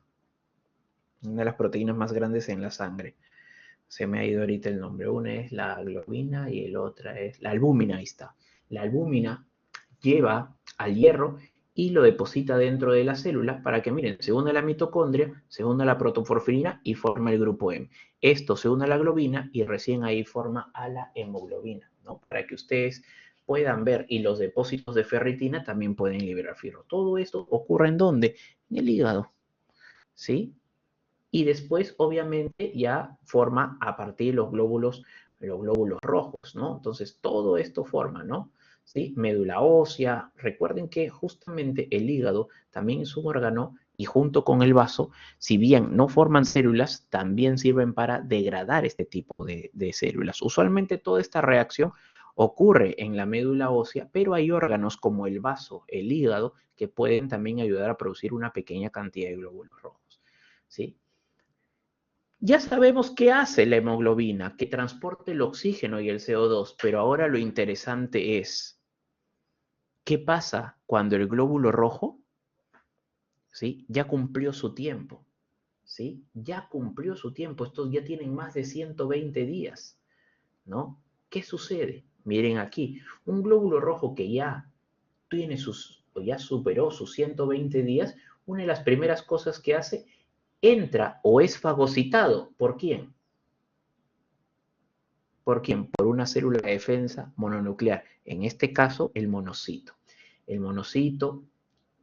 Speaker 1: Una de las proteínas más grandes en la sangre. Se me ha ido ahorita el nombre. Una es la globina y la otra es la albúmina, ahí está. La albúmina lleva al hierro y lo deposita dentro de la célula para que, miren, se une a la mitocondria, se une a la protoporfirina y forma el grupo M. Esto se une a la globina y recién ahí forma a la hemoglobina, ¿no? Para que ustedes puedan ver, y los depósitos de ferritina también pueden liberar fierro. Todo esto ocurre ¿en dónde? En el hígado, ¿sí? Y después, obviamente, ya forma a partir de los glóbulos rojos, ¿no? Entonces, todo esto forma, ¿no? ¿Sí? Médula ósea. Recuerden que justamente el hígado también es un órgano y junto con el vaso, si bien no forman células, también sirven para degradar este tipo de células. Usualmente toda esta reacción ocurre en la médula ósea, pero hay órganos como el vaso, el hígado, que pueden también ayudar a producir una pequeña cantidad de glóbulos rojos, ¿sí? Ya sabemos qué hace la hemoglobina, que transporta el oxígeno y el CO2, pero ahora lo interesante es, ¿qué pasa cuando el glóbulo rojo, ¿sí? Ya cumplió su tiempo, ¿sí? Ya cumplió su tiempo, estos ya tienen más de 120 días, ¿no? ¿Qué sucede? Miren aquí, un glóbulo rojo que ya tiene o ya superó sus 120 días, una de las primeras cosas que hace, entra o es fagocitado. ¿Por quién? ¿Por quién? Por una célula de defensa mononuclear, en este caso el monocito. El monocito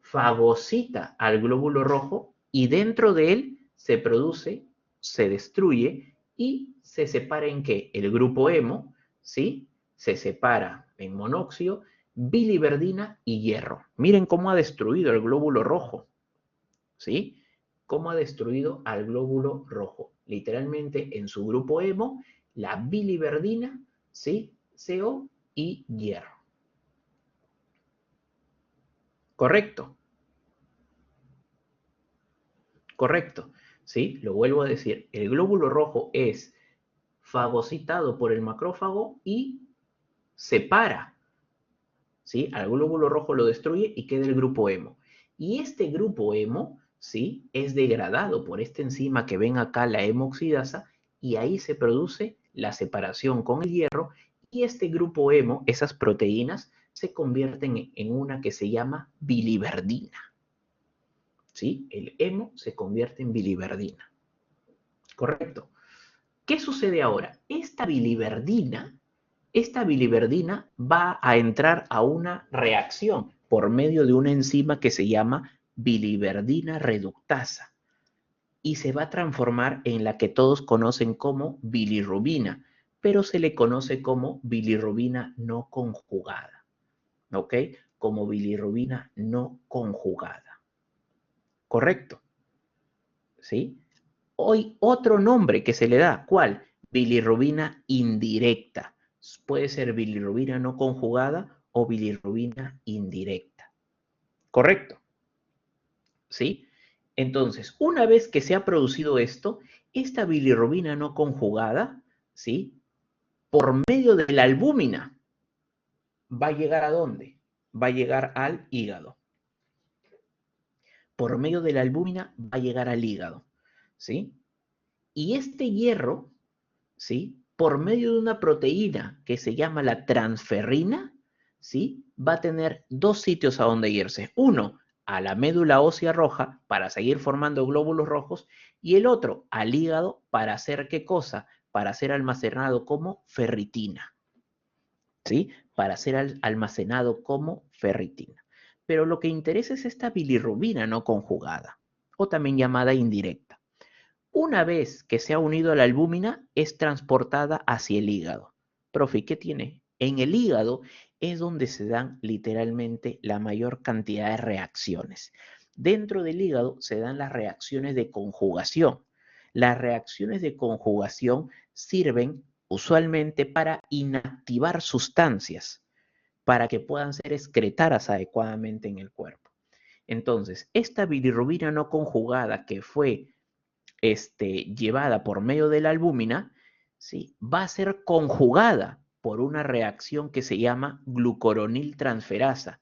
Speaker 1: fagocita al glóbulo rojo y dentro de él se produce, se destruye y se separa en qué? El grupo hemo, ¿sí? Se separa en monóxido, biliverdina y hierro. Miren cómo ha destruido el glóbulo rojo, ¿sí? Cómo ha destruido al glóbulo rojo. Literalmente en su grupo hemo, la biliverdina, ¿sí? CO y hierro. Correcto, correcto, ¿sí? Lo vuelvo a decir, el glóbulo rojo es fagocitado por el macrófago y separa, ¿sí? Al glóbulo rojo lo destruye y queda el grupo hemo. Y este grupo hemo, ¿sí? Es degradado por esta enzima que ven acá, la hemoxidasa, y ahí se produce la separación con el hierro, y este grupo hemo, esas proteínas, se convierten en una que se llama biliverdina, ¿sí? El hemo se convierte en biliverdina, ¿correcto? ¿Qué sucede ahora? Esta biliverdina va a entrar a una reacción por medio de una enzima que se llama biliverdina reductasa y se va a transformar en la que todos conocen como bilirrubina, pero se le conoce como bilirrubina no conjugada, ¿ok? Como bilirrubina no conjugada. ¿Correcto? ¿Sí? Hoy otro nombre que se le da, ¿cuál? Bilirrubina indirecta. Puede ser bilirrubina no conjugada o bilirrubina indirecta. ¿Correcto? ¿Sí? Entonces, una vez que se ha producido esto, esta bilirrubina no conjugada, ¿sí? Por medio de la albúmina, ¿va a llegar a dónde? Va a llegar al hígado. Por medio de la albúmina va a llegar al hígado, ¿sí? Y este hierro, ¿sí? Por medio de una proteína que se llama la transferrina, ¿sí? Va a tener dos sitios a donde irse. Uno, a la médula ósea roja para seguir formando glóbulos rojos y el otro al hígado para hacer ¿qué cosa? Para ser almacenado como ferritina, ¿sí? Para ser almacenado como ferritina. Pero lo que interesa es esta bilirrubina no conjugada o también llamada indirecta. Una vez que se ha unido a la albúmina, es transportada hacia el hígado. Profe, ¿qué tiene? En el hígado es donde se dan literalmente la mayor cantidad de reacciones. Dentro del hígado se dan las reacciones de conjugación. Las reacciones de conjugación sirven usualmente para inactivar sustancias, para que puedan ser excretadas adecuadamente en el cuerpo. Entonces, esta bilirrubina no conjugada que fue llevada por medio de la albúmina, ¿sí? Va a ser conjugada por una reacción que se llama glucoroniltransferasa.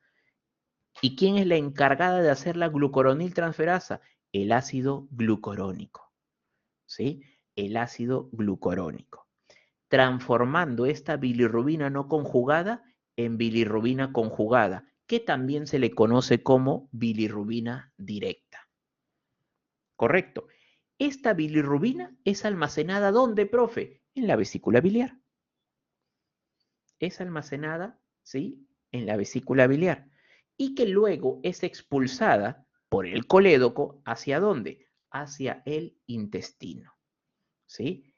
Speaker 1: ¿Y quién es la encargada de hacer la glucoroniltransferasa? El ácido glucurónico, ¿sí? El ácido glucurónico. Transformando esta bilirrubina no conjugada en bilirrubina conjugada, que también se le conoce como bilirrubina directa. ¿Correcto? Esta bilirrubina es almacenada ¿dónde, profe? En la vesícula biliar. Es almacenada, ¿sí? En la vesícula biliar. Y que luego es expulsada por el colédoco, ¿hacia dónde? Hacia el intestino, ¿sí?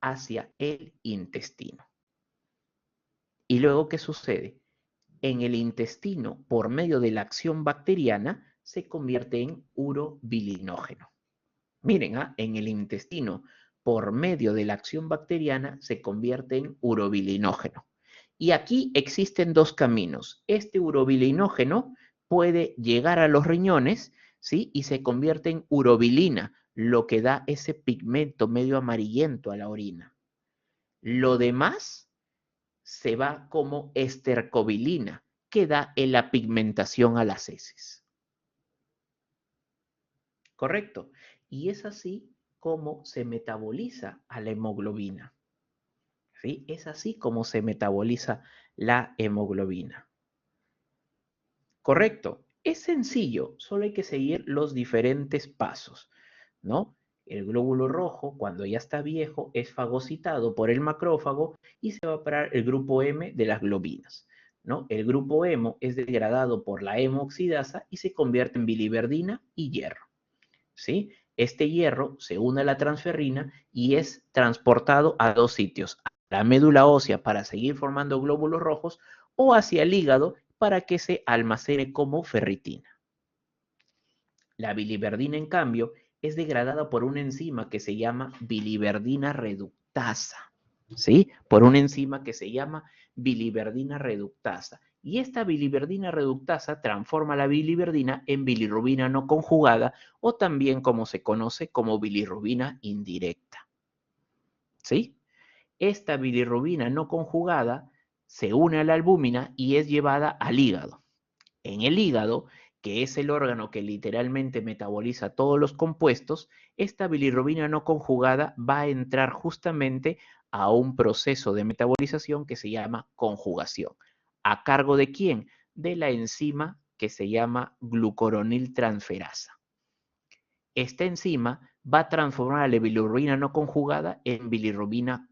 Speaker 1: Hacia el intestino. ¿Y luego qué sucede? En el intestino, por medio de la acción bacteriana, se convierte en urobilinógeno. Miren, en el intestino, por medio de la acción bacteriana, se convierte en urobilinógeno. Y aquí existen dos caminos. Este urobilinógeno puede llegar a los riñones, ¿sí? Y se convierte en urobilina, lo que da ese pigmento medio amarillento a la orina. Lo demás se va como estercobilina, que da en la pigmentación a las heces. ¿Correcto? Y es así como se metaboliza a la hemoglobina. ¿Sí? Es así como se metaboliza la hemoglobina. ¿Correcto? Es sencillo, solo hay que seguir los diferentes pasos, ¿no? El glóbulo rojo, cuando ya está viejo, es fagocitado por el macrófago y se va a parar el grupo M de las globinas, ¿no? El grupo hemo es degradado por la hemoxidasa y se convierte en biliverdina y hierro, ¿sí? Este hierro se une a la transferrina y es transportado a dos sitios, a la médula ósea para seguir formando glóbulos rojos o hacia el hígado para que se almacene como ferritina. La biliverdina, en cambio, es degradada por una enzima que se llama biliverdina reductasa, ¿sí? Por una enzima que se llama biliverdina reductasa. Y esta biliverdina reductasa transforma la biliverdina en bilirrubina no conjugada o también como se conoce como bilirrubina indirecta, ¿sí? esta bilirrubina no conjugada se une a la albúmina y es llevada al hígado. En el hígado, que es el órgano que literalmente metaboliza todos los compuestos, esta bilirrubina no conjugada va a entrar justamente a un proceso de metabolización que se llama conjugación. ¿A cargo de quién? De la enzima que se llama glucoroniltransferasa. Esta enzima va a transformar a la bilirrubina no conjugada en bilirrubina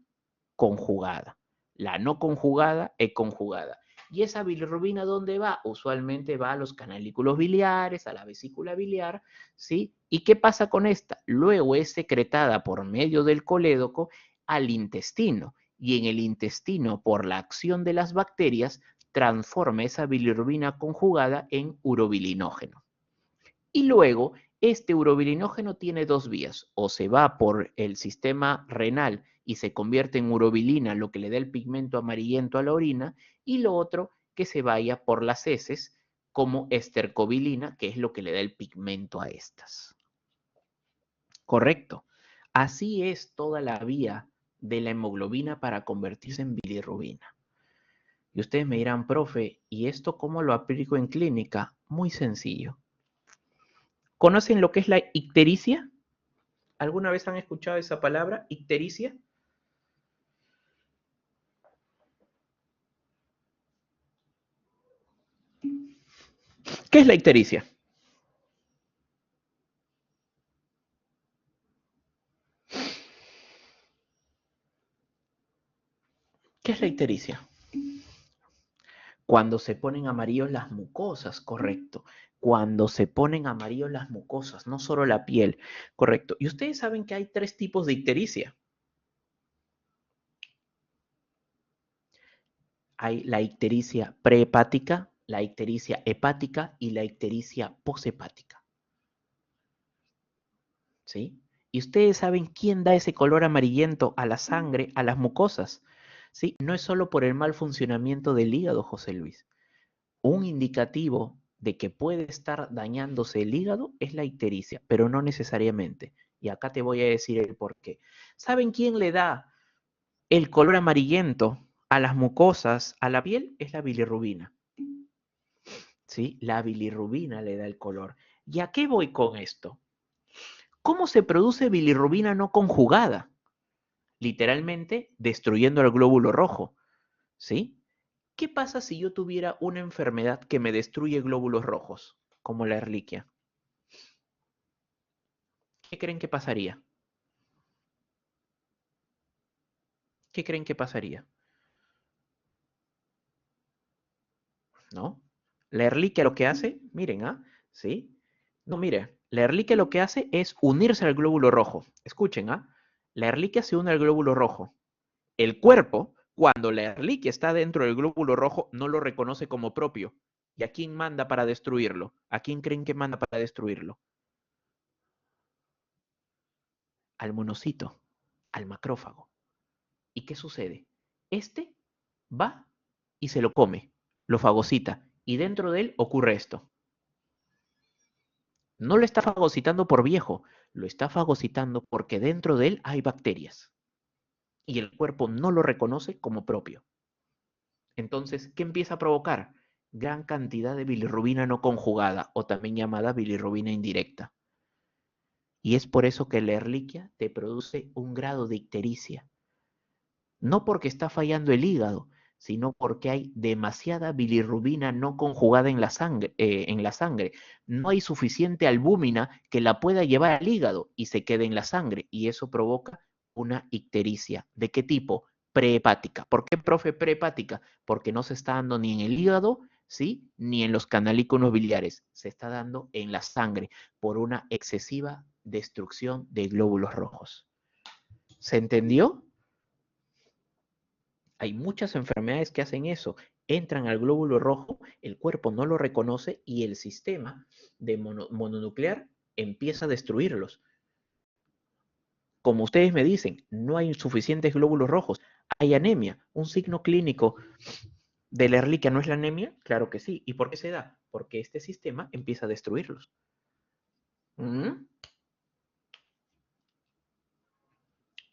Speaker 1: conjugada. La no conjugada es conjugada. ¿Y esa bilirrubina dónde va? Usualmente va a los canalículos biliares, a la vesícula biliar, ¿sí? ¿Y qué pasa con esta? Luego es secretada por medio del colédoco al intestino. Y en el intestino, por la acción de las bacterias, transforma esa bilirrubina conjugada en urobilinógeno. Y luego, este urobilinógeno tiene dos vías. O se va por el sistema renal y se convierte en urobilina, lo que le da el pigmento amarillento a la orina, y lo otro, que se vaya por las heces como estercobilina, que es lo que le da el pigmento a estas. Correcto. Así es toda la vía de la hemoglobina para convertirse en bilirrubina. Y ustedes me dirán, profe, ¿y esto cómo lo aplico en clínica? Muy sencillo. ¿Conocen lo que es la ictericia? ¿Alguna vez han escuchado esa palabra, ictericia? ¿Qué es la ictericia? ¿Qué es la ictericia? Cuando se ponen amarillos las mucosas, correcto. Cuando se ponen amarillos las mucosas, no solo la piel, correcto. Y ustedes saben que hay tres tipos de ictericia. Hay la ictericia prehepática, la ictericia hepática y la ictericia poshepática. ¿Sí? Y ustedes saben quién da ese color amarillento a la sangre, a las mucosas. ¿Sí? No es solo por el mal funcionamiento del hígado, José Luis. Un indicativo de que puede estar dañándose el hígado es la ictericia, pero no necesariamente. Y acá te voy a decir el por qué. ¿Saben quién le da el color amarillento a las mucosas, a la piel? Es la bilirrubina. ¿Sí? La bilirrubina le da el color. ¿Y a qué voy con esto? ¿Cómo se produce bilirrubina no conjugada? Literalmente destruyendo el glóbulo rojo. ¿Sí? ¿Qué pasa si yo tuviera una enfermedad que me destruye glóbulos rojos, como la Ehrlichia? ¿Qué creen que pasaría? ¿Qué creen que pasaría? ¿No? La Ehrlichia lo que hace, miren, ¿ah? ¿Sí? No, mire, la Ehrlichia lo que hace es unirse al glóbulo rojo. Escuchen, ¿ah? La Ehrlichia se une al glóbulo rojo. El cuerpo, cuando la Ehrlichia está dentro del glóbulo rojo, no lo reconoce como propio. ¿Y a quién manda para destruirlo? ¿A quién creen que manda para destruirlo? Al monocito, al macrófago. ¿Y qué sucede? Este va y se lo come, lo fagocita, y dentro de él ocurre esto. No lo está fagocitando por viejo, lo está fagocitando porque dentro de él hay bacterias y el cuerpo no lo reconoce como propio. Entonces, ¿qué empieza a provocar? Gran cantidad de bilirrubina no conjugada o también llamada bilirrubina indirecta. Y es por eso que la Ehrlichia te produce un grado de ictericia. No porque está fallando el hígado, sino porque hay demasiada bilirrubina no conjugada en la sangre. No hay suficiente albúmina que la pueda llevar al hígado y se quede en la sangre. Y eso provoca una ictericia. ¿De qué tipo? Prehepática. ¿Por qué, profe, prehepática? Porque no se está dando ni en el hígado, ¿sí? Ni en los canalículos biliares. Se está dando en la sangre por una excesiva destrucción de glóbulos rojos. ¿Se entendió? Hay muchas enfermedades que hacen eso. Entran al glóbulo rojo, el cuerpo no lo reconoce y el sistema de mononuclear empieza a destruirlos. Como ustedes me dicen, no hay suficientes glóbulos rojos. Hay anemia. Un signo clínico de la Ehrlichia no es la anemia. Claro que sí. ¿Y por qué se da? Porque este sistema empieza a destruirlos. ¿Mm?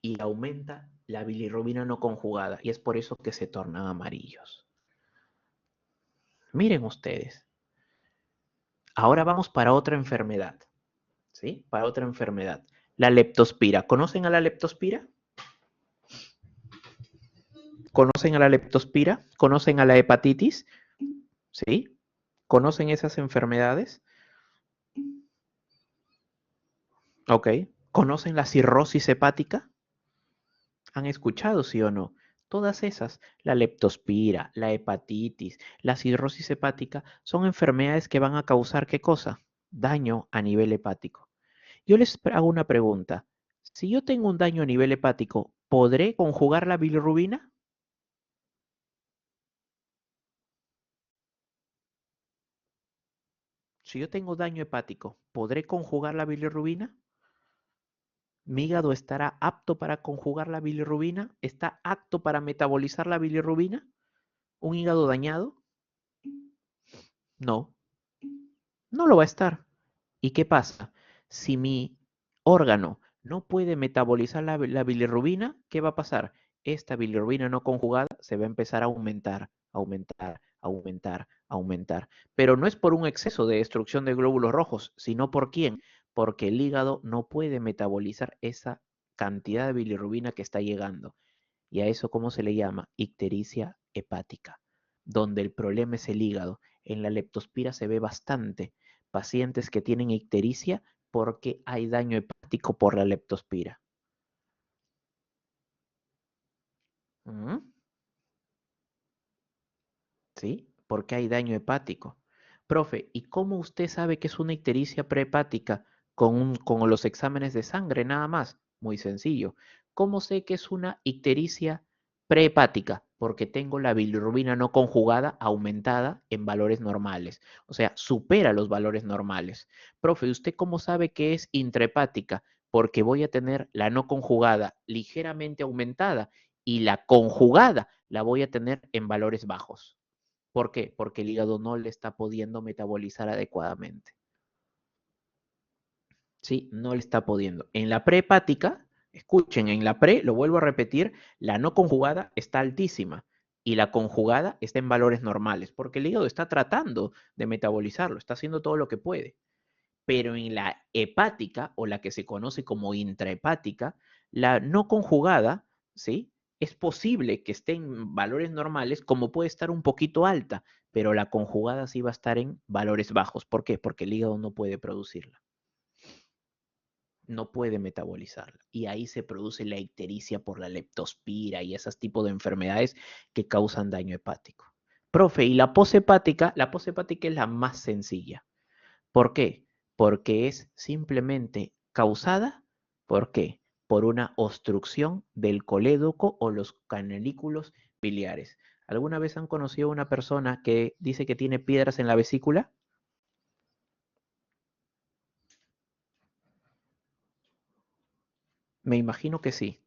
Speaker 1: Y aumenta la bilirrubina no conjugada y es por eso que se tornan amarillos. Miren ustedes. Ahora vamos para otra enfermedad, ¿sí? Para otra enfermedad. La leptospira. ¿Conocen a la leptospira? ¿Conocen a la leptospira? ¿Conocen a la hepatitis? ¿Sí? ¿Conocen esas enfermedades? Ok. ¿Conocen la cirrosis hepática? ¿Han escuchado, sí o no? Todas esas, la leptospira, la hepatitis, la cirrosis hepática, son enfermedades que van a causar ¿qué cosa? Daño a nivel hepático. Yo les hago una pregunta. Si yo tengo un daño a nivel hepático, ¿podré conjugar la bilirrubina? Si yo tengo daño hepático, ¿podré conjugar la bilirrubina? ¿Mi hígado estará apto para conjugar la bilirrubina? ¿Está apto para metabolizar la bilirrubina? ¿Un hígado dañado? No, no lo va a estar. ¿Y qué pasa? Si mi órgano no puede metabolizar la bilirrubina, ¿qué va a pasar? Esta bilirrubina no conjugada se va a empezar a aumentar, aumentar, aumentar, aumentar. Pero no es por un exceso de destrucción de glóbulos rojos, sino por quién? Porque el hígado no puede metabolizar esa cantidad de bilirrubina que está llegando. Y a eso, ¿cómo se le llama? Ictericia hepática, donde el problema es el hígado. En la leptospira se ve bastante pacientes que tienen ictericia porque hay daño hepático por la leptospira. ¿Mm? ¿Sí? Porque hay daño hepático. Profe, ¿y cómo usted sabe que es una ictericia prehepática con los exámenes de sangre nada más? Muy sencillo. ¿Cómo sé que es una ictericia prehepática? Porque tengo la bilirrubina no conjugada aumentada en valores normales. O sea, supera los valores normales. Profe, ¿usted cómo sabe que es intrahepática? Porque voy a tener la no conjugada ligeramente aumentada y la conjugada la voy a tener en valores bajos. ¿Por qué? Porque el hígado no le está pudiendo metabolizar adecuadamente. ¿Sí? No le está pudiendo. En la prehepática, escuchen, en la pre, lo vuelvo a repetir, la no conjugada está altísima y la conjugada está en valores normales, porque el hígado está tratando de metabolizarlo, está haciendo todo lo que puede. Pero en la hepática, o la que se conoce como intrahepática, la no conjugada, ¿sí? Es posible que esté en valores normales, como puede estar un poquito alta, pero la conjugada sí va a estar en valores bajos. ¿Por qué? Porque el hígado no puede producirla, no puede metabolizarla. Y ahí se produce la ictericia por la leptospira y esos tipos de enfermedades que causan daño hepático. Profe, y la poshepática es la más sencilla. ¿Por qué? Porque es simplemente causada, ¿por qué? Por una obstrucción del colédoco o los canalículos biliares. ¿Alguna vez han conocido a una persona que dice que tiene piedras en la vesícula? Me imagino que sí.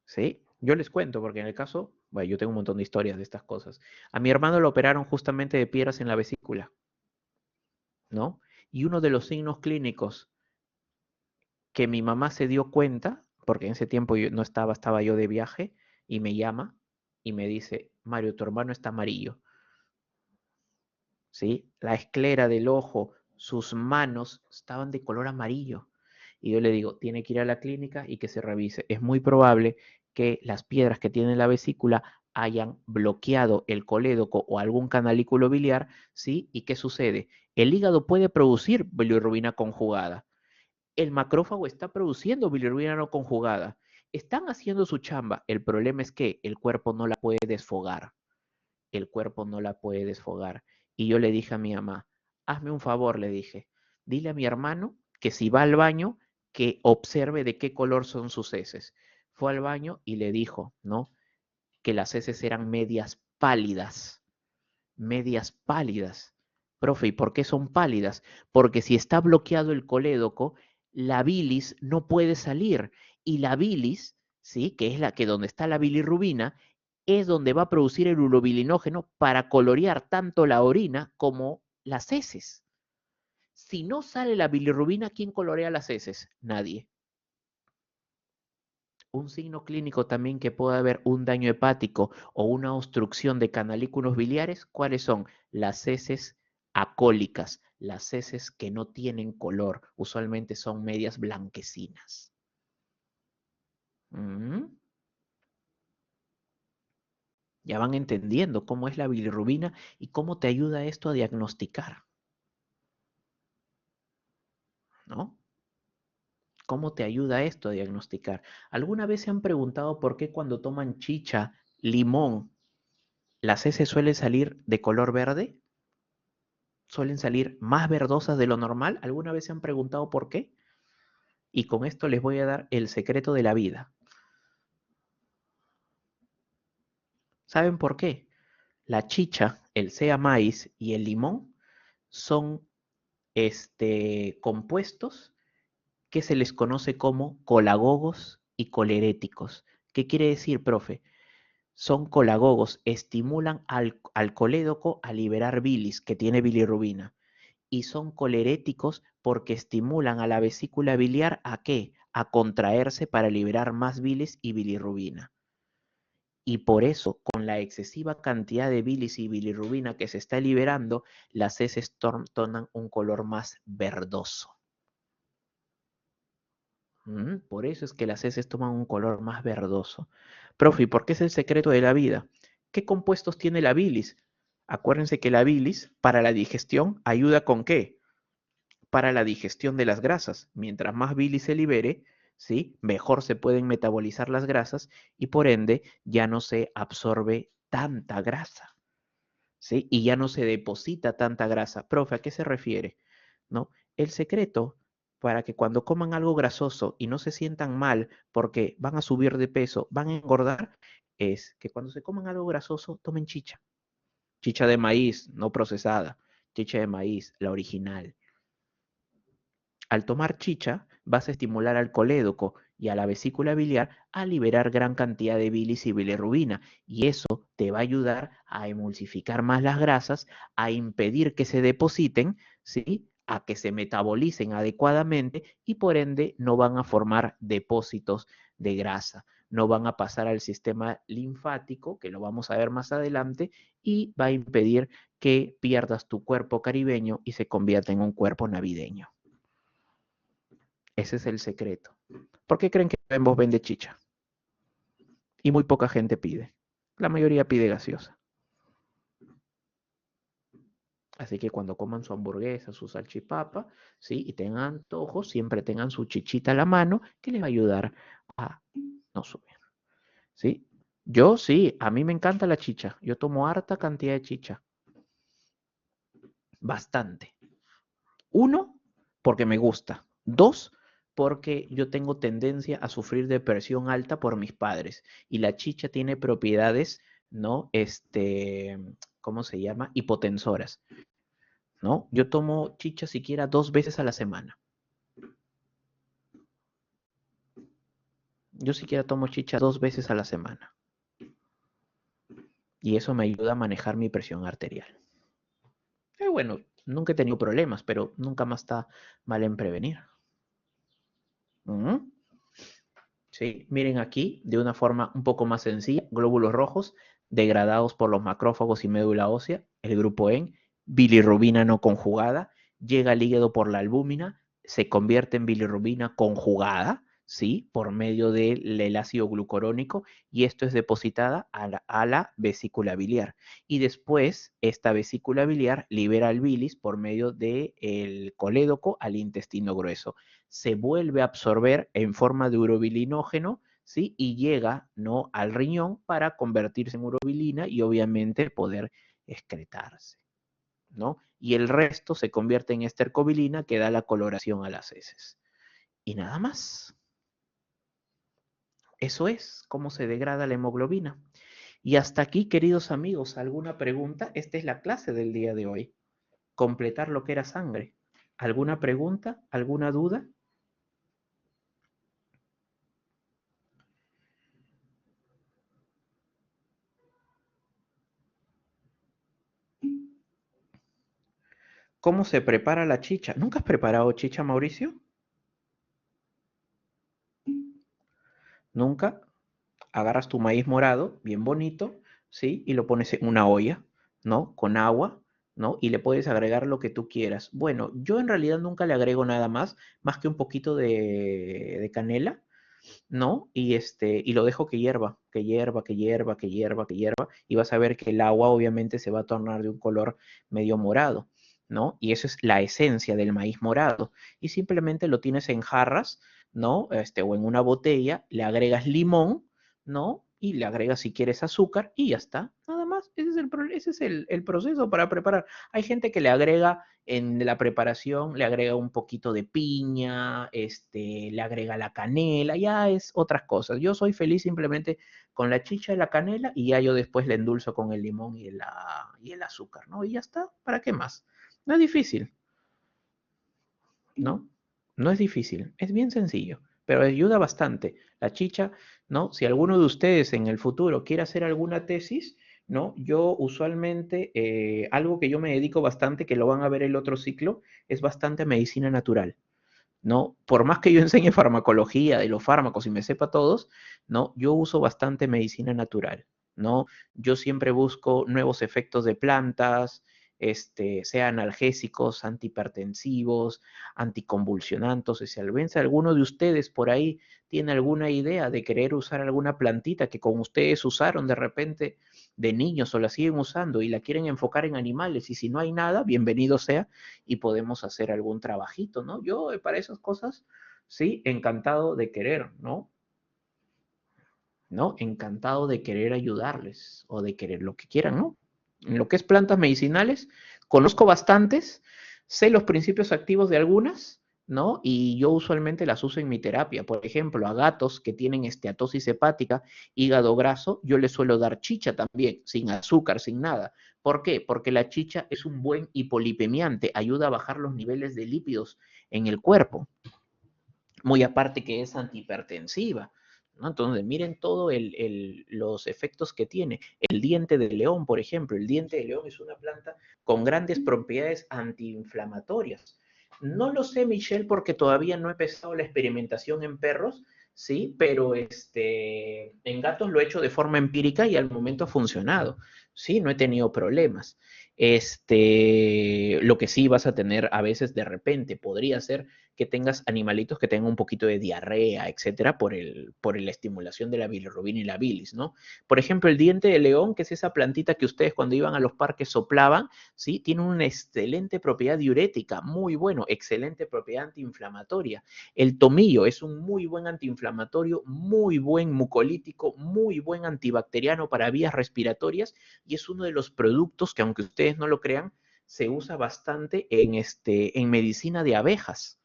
Speaker 1: ¿Sí? Yo les cuento, porque en el caso, bueno, yo tengo un montón de historias de estas cosas. A mi hermano lo operaron justamente de piedras en la vesícula, ¿no? Y uno de los signos clínicos que mi mamá se dio cuenta, porque en ese tiempo yo no estaba, estaba yo de viaje, y me llama y me dice, Mario, tu hermano está amarillo, ¿sí? La esclera del ojo, sus manos estaban de color amarillo. Y yo le digo, tiene que ir a la clínica y que se revise. Es muy probable que las piedras que tiene la vesícula hayan bloqueado el colédoco o algún canalículo biliar, ¿sí? ¿Y qué sucede? El hígado puede producir bilirrubina conjugada, el macrófago está produciendo bilirrubina no conjugada. Están haciendo su chamba. El problema es que el cuerpo no la puede desfogar. El cuerpo no la puede desfogar. Y yo le dije a mi mamá, hazme un favor, le dije, dile a mi hermano que si va al baño, que observe de qué color son sus heces. Fue al baño y le dijo, ¿no? Que las heces eran medias pálidas, medias pálidas. Profe, ¿y por qué son pálidas? Porque si está bloqueado el colédoco, la bilis no puede salir y la bilis, ¿sí? Que es la que donde está la bilirrubina, es donde va a producir el urobilinógeno para colorear tanto la orina como las heces. Si no sale la bilirrubina, ¿quién colorea las heces? Nadie. Un signo clínico también que puede haber un daño hepático o una obstrucción de canalículos biliares, ¿cuáles son? Las heces acólicas, las heces que no tienen color, usualmente son medias blanquecinas. ¿Mm? Ya van entendiendo cómo es la bilirrubina y cómo te ayuda esto a diagnosticar, ¿no? ¿Cómo te ayuda esto a diagnosticar? ¿Alguna vez se han preguntado por qué cuando toman chicha, limón, las heces suelen salir de color verde? ¿Suelen salir más verdosas de lo normal? ¿Alguna vez se han preguntado por qué? Y con esto les voy a dar el secreto de la vida. ¿Saben por qué? La chicha, el sea maíz y el limón son compuestos que se les conoce como colagogos y coleréticos. ¿Qué quiere decir, profe? Son colagogos, estimulan al colédoco a liberar bilis, que tiene bilirrubina, y son coleréticos porque estimulan a la vesícula biliar ¿a qué? A contraerse para liberar más bilis y bilirrubina. Y por eso, con la excesiva cantidad de bilis y bilirrubina que se está liberando, las heces toman un color más verdoso. Por eso es que las heces toman un color más verdoso. Profe, ¿y por qué es el secreto de la vida? ¿Qué compuestos tiene la bilis? Acuérdense que la bilis para la digestión ayuda ¿con qué? Para la digestión de las grasas. Mientras más bilis se libere, ¿sí? Mejor se pueden metabolizar las grasas y por ende ya no se absorbe tanta grasa, ¿sí? Y ya no se deposita tanta grasa. Profe, ¿a qué se refiere? ¿No? El secreto para que cuando coman algo grasoso y no se sientan mal porque van a subir de peso, van a engordar, es que cuando se coman algo grasoso, tomen chicha. Chicha de maíz, no procesada. Chicha de maíz, la original. Al tomar chicha, vas a estimular al colédoco y a la vesícula biliar a liberar gran cantidad de bilis y bilirrubina, y eso te va a ayudar a emulsificar más las grasas, a impedir que se depositen, ¿sí? A que se metabolicen adecuadamente y por ende no van a formar depósitos de grasa, no van a pasar al sistema linfático, que lo vamos a ver más adelante, y va a impedir que pierdas tu cuerpo caribeño y se convierta en un cuerpo navideño. Ese es el secreto. ¿Por qué creen que Bembos vende chicha? Y muy poca gente pide. La mayoría pide gaseosa. Así que cuando coman su hamburguesa, su salchipapa, ¿sí? Y tengan antojos, siempre tengan su chichita a la mano que les va a ayudar a no subir, ¿sí? Yo sí, a mí me encanta la chicha. Yo tomo harta cantidad de chicha. Bastante. Uno, porque me gusta. Dos, porque yo tengo tendencia a sufrir de presión alta por mis padres. Y la chicha tiene propiedades, ¿no? ¿Cómo se llama? Hipotensoras, ¿no? Yo tomo chicha siquiera 2 veces a la semana. Yo siquiera tomo chicha 2 veces a la semana. Y eso me ayuda a manejar mi presión arterial. Bueno, nunca he tenido problemas, pero nunca más está mal en prevenir. ¿Mm? Sí, miren aquí, de una forma un poco más sencilla, glóbulos rojos degradados por los macrófagos y médula ósea, el grupo E, bilirrubina no conjugada, llega al hígado por la albúmina, se convierte en bilirrubina conjugada, ¿sí? Por medio del ácido glucurónico, y esto es depositada a la vesícula biliar. Y después, esta vesícula biliar libera el bilis por medio del colédoco al intestino grueso. Se vuelve a absorber en forma de urobilinógeno, ¿sí? Y llega, ¿no? Al riñón para convertirse en urobilina y obviamente poder excretarse, ¿no? Y el resto se convierte en estercobilina que da la coloración a las heces. Y nada más. Eso es cómo se degrada la hemoglobina. Y hasta aquí, queridos amigos, ¿alguna pregunta? Esta es la clase del día de hoy. Completar lo que era sangre. ¿Alguna pregunta? ¿Alguna duda? ¿Cómo se prepara la chicha? ¿Nunca has preparado chicha, Mauricio? Nunca. Agarras tu maíz morado, bien bonito, ¿sí? Y lo pones en una olla, ¿no? Con agua, ¿no? Y le puedes agregar lo que tú quieras. Bueno, yo en realidad nunca le agrego nada más que un poquito de canela, ¿no? Y lo dejo que hierva, que hierva, que hierva, que hierva, que hierva, y vas a ver que el agua obviamente se va a tornar de un color medio morado, ¿no? Y eso es la esencia del maíz morado. Y simplemente lo tienes en jarras, ¿no? O en una botella, le agregas limón, ¿no? Y le agregas si quieres azúcar y ya está, nada más. Ese es el proceso para preparar. Hay gente que le agrega en la preparación, le agrega un poquito de piña, le agrega la canela, ya es otras cosas. Yo soy feliz simplemente con la chicha y la canela y ya yo después le endulzo con el limón y el azúcar, ¿no? Y ya está, ¿para qué más? No es difícil, ¿no? No es difícil, es bien sencillo, pero ayuda bastante. La chicha, ¿no? Si alguno de ustedes en el futuro quiere hacer alguna tesis, ¿no? Yo usualmente, algo que yo me dedico bastante, que lo van a ver el otro ciclo, es bastante medicina natural, ¿no? Por más que yo enseñe farmacología de los fármacos y me sepa todos, ¿no? Yo uso bastante medicina natural, ¿no? Yo siempre busco nuevos efectos de plantas, sea analgésicos, antihipertensivos, anticonvulsionantes. Si alguno de ustedes por ahí tiene alguna idea de querer usar alguna plantita que con ustedes usaron de repente de niños o la siguen usando y la quieren enfocar en animales y si no hay nada, bienvenido sea y podemos hacer algún trabajito, ¿no? Yo para esas cosas, sí, encantado de querer, ¿no? ¿No? Encantado de querer ayudarles o de querer lo que quieran, ¿no? En lo que es plantas medicinales, conozco bastantes, sé los principios activos de algunas, ¿no? Y yo usualmente las uso en mi terapia. Por ejemplo, a gatos que tienen esteatosis hepática, hígado graso, yo les suelo dar chicha también, sin azúcar, sin nada. ¿Por qué? Porque la chicha es un buen hipolipemiante, ayuda a bajar los niveles de lípidos en el cuerpo, muy aparte que es antihipertensiva, ¿no? Entonces, miren todos los efectos que tiene. El diente de león, por ejemplo, el diente de león es una planta con grandes propiedades antiinflamatorias. No lo sé, Michelle, porque todavía no he empezado la experimentación en perros, sí, pero en gatos lo he hecho de forma empírica y al momento ha funcionado, sí, no he tenido problemas. Lo que sí vas a tener a veces de repente podría ser que tengas animalitos que tengan un poquito de diarrea, etcétera, por la estimulación de la bilirrubina y la bilis, ¿no? Por ejemplo, el diente de león, que es esa plantita que ustedes cuando iban a los parques soplaban, ¿sí? Tiene una excelente propiedad diurética, muy bueno, excelente propiedad antiinflamatoria. El tomillo es un muy buen antiinflamatorio, muy buen mucolítico, muy buen antibacteriano para vías respiratorias y es uno de los productos que, aunque ustedes no lo crean, se usa bastante en medicina de abejas,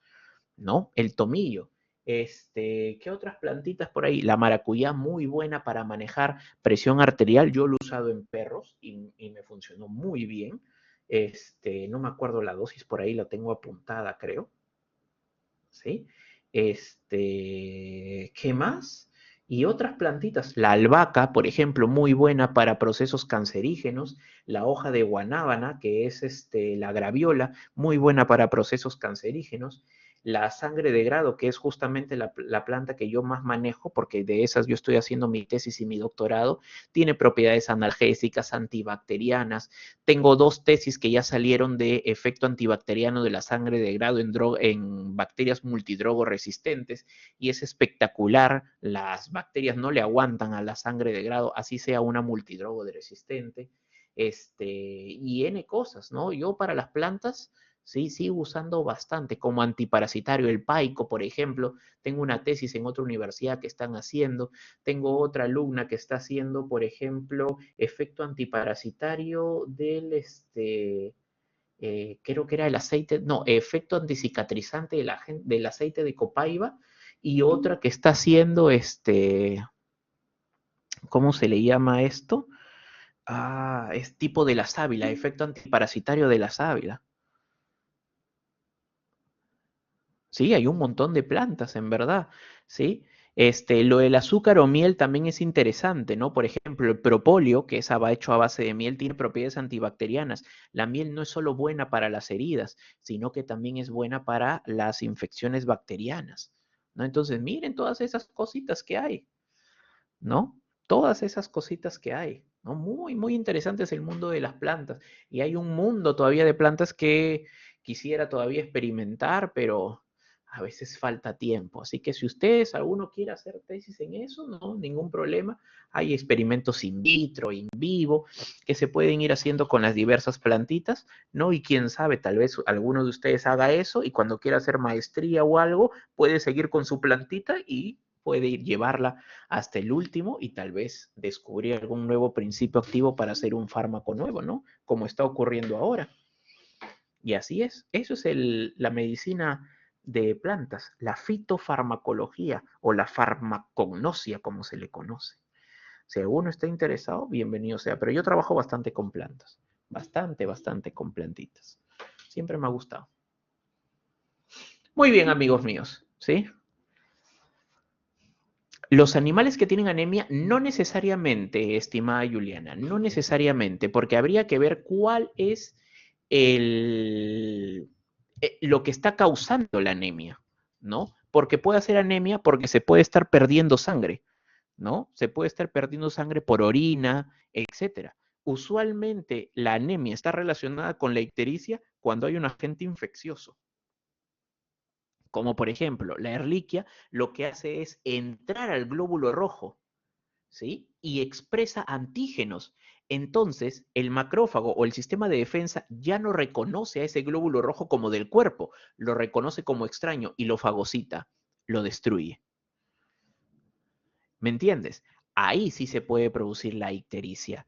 Speaker 1: ¿no? El tomillo. ¿Qué otras plantitas por ahí? La maracuyá, muy buena para manejar presión arterial. Yo lo he usado en perros y me funcionó muy bien. No me acuerdo la dosis, por ahí la tengo apuntada, creo. ¿Sí? ¿Qué más? Y otras plantitas, la albahaca, por ejemplo, muy buena para procesos cancerígenos, la hoja de guanábana, que es la graviola, muy buena para procesos cancerígenos, la sangre de grado, que es justamente la planta que yo más manejo, porque de esas yo estoy haciendo mi tesis y mi doctorado, tiene propiedades analgésicas, antibacterianas. Tengo dos tesis que ya salieron de efecto antibacteriano de la sangre de grado en bacterias multidrogo resistentes y es espectacular. Las bacterias no le aguantan a la sangre de grado, así sea una multidrogo de resistente. Y N cosas, ¿no? Yo para las plantas, sí, sigo usando bastante, como antiparasitario, el paico, por ejemplo. Tengo una tesis en otra universidad que están haciendo. Tengo otra alumna que está haciendo, por ejemplo, efecto antiparasitario creo que era el aceite, no, efecto anticicatrizante del aceite de copaiba, y otra que está haciendo, ¿cómo se le llama esto? Ah, es tipo de la sábila, efecto antiparasitario de la sábila. Sí, hay un montón de plantas, en verdad, ¿sí? Lo del azúcar o miel también es interesante, ¿no? Por ejemplo, el propóleo, que es hecho a base de miel, tiene propiedades antibacterianas. La miel no es solo buena para las heridas, sino que también es buena para las infecciones bacterianas, ¿no? Entonces, miren todas esas cositas que hay. ¿no? Todas esas cositas que hay, ¿no? Muy, muy interesante es el mundo de las plantas. Y hay un mundo todavía de plantas que quisiera todavía experimentar, pero a veces falta tiempo. Así que si ustedes, alguno quiere hacer tesis en eso, no, ningún problema. Hay experimentos in vitro, in vivo, que se pueden ir haciendo con las diversas plantitas, ¿no? Y quién sabe, tal vez alguno de ustedes haga eso y cuando quiera hacer maestría o algo, puede seguir con su plantita y puede ir llevarla hasta el último y tal vez descubrir algún nuevo principio activo para hacer un fármaco nuevo, ¿no? Como está ocurriendo ahora. Y así es. Eso es la medicina de plantas, la fitofarmacología o la farmacognosia, como se le conoce. Si alguno está interesado, bienvenido sea. Pero yo trabajo bastante con plantas. Bastante, bastante con plantitas. Siempre me ha gustado. Muy bien, amigos míos. ¿Sí? Los animales que tienen anemia, no necesariamente, estimada Juliana, no necesariamente, porque habría que ver cuál es lo que está causando la anemia, ¿no? Porque puede ser anemia porque se puede estar perdiendo sangre, ¿no? Se puede estar perdiendo sangre por orina, etcétera. Usualmente la anemia está relacionada con la ictericia cuando hay un agente infeccioso. Como por ejemplo, la Ehrlichia lo que hace es entrar al glóbulo rojo, ¿sí? Y expresa antígenos. Entonces, el macrófago o el sistema de defensa ya no reconoce a ese glóbulo rojo como del cuerpo, lo reconoce como extraño y lo fagocita, lo destruye. ¿Me entiendes? Ahí sí se puede producir la ictericia.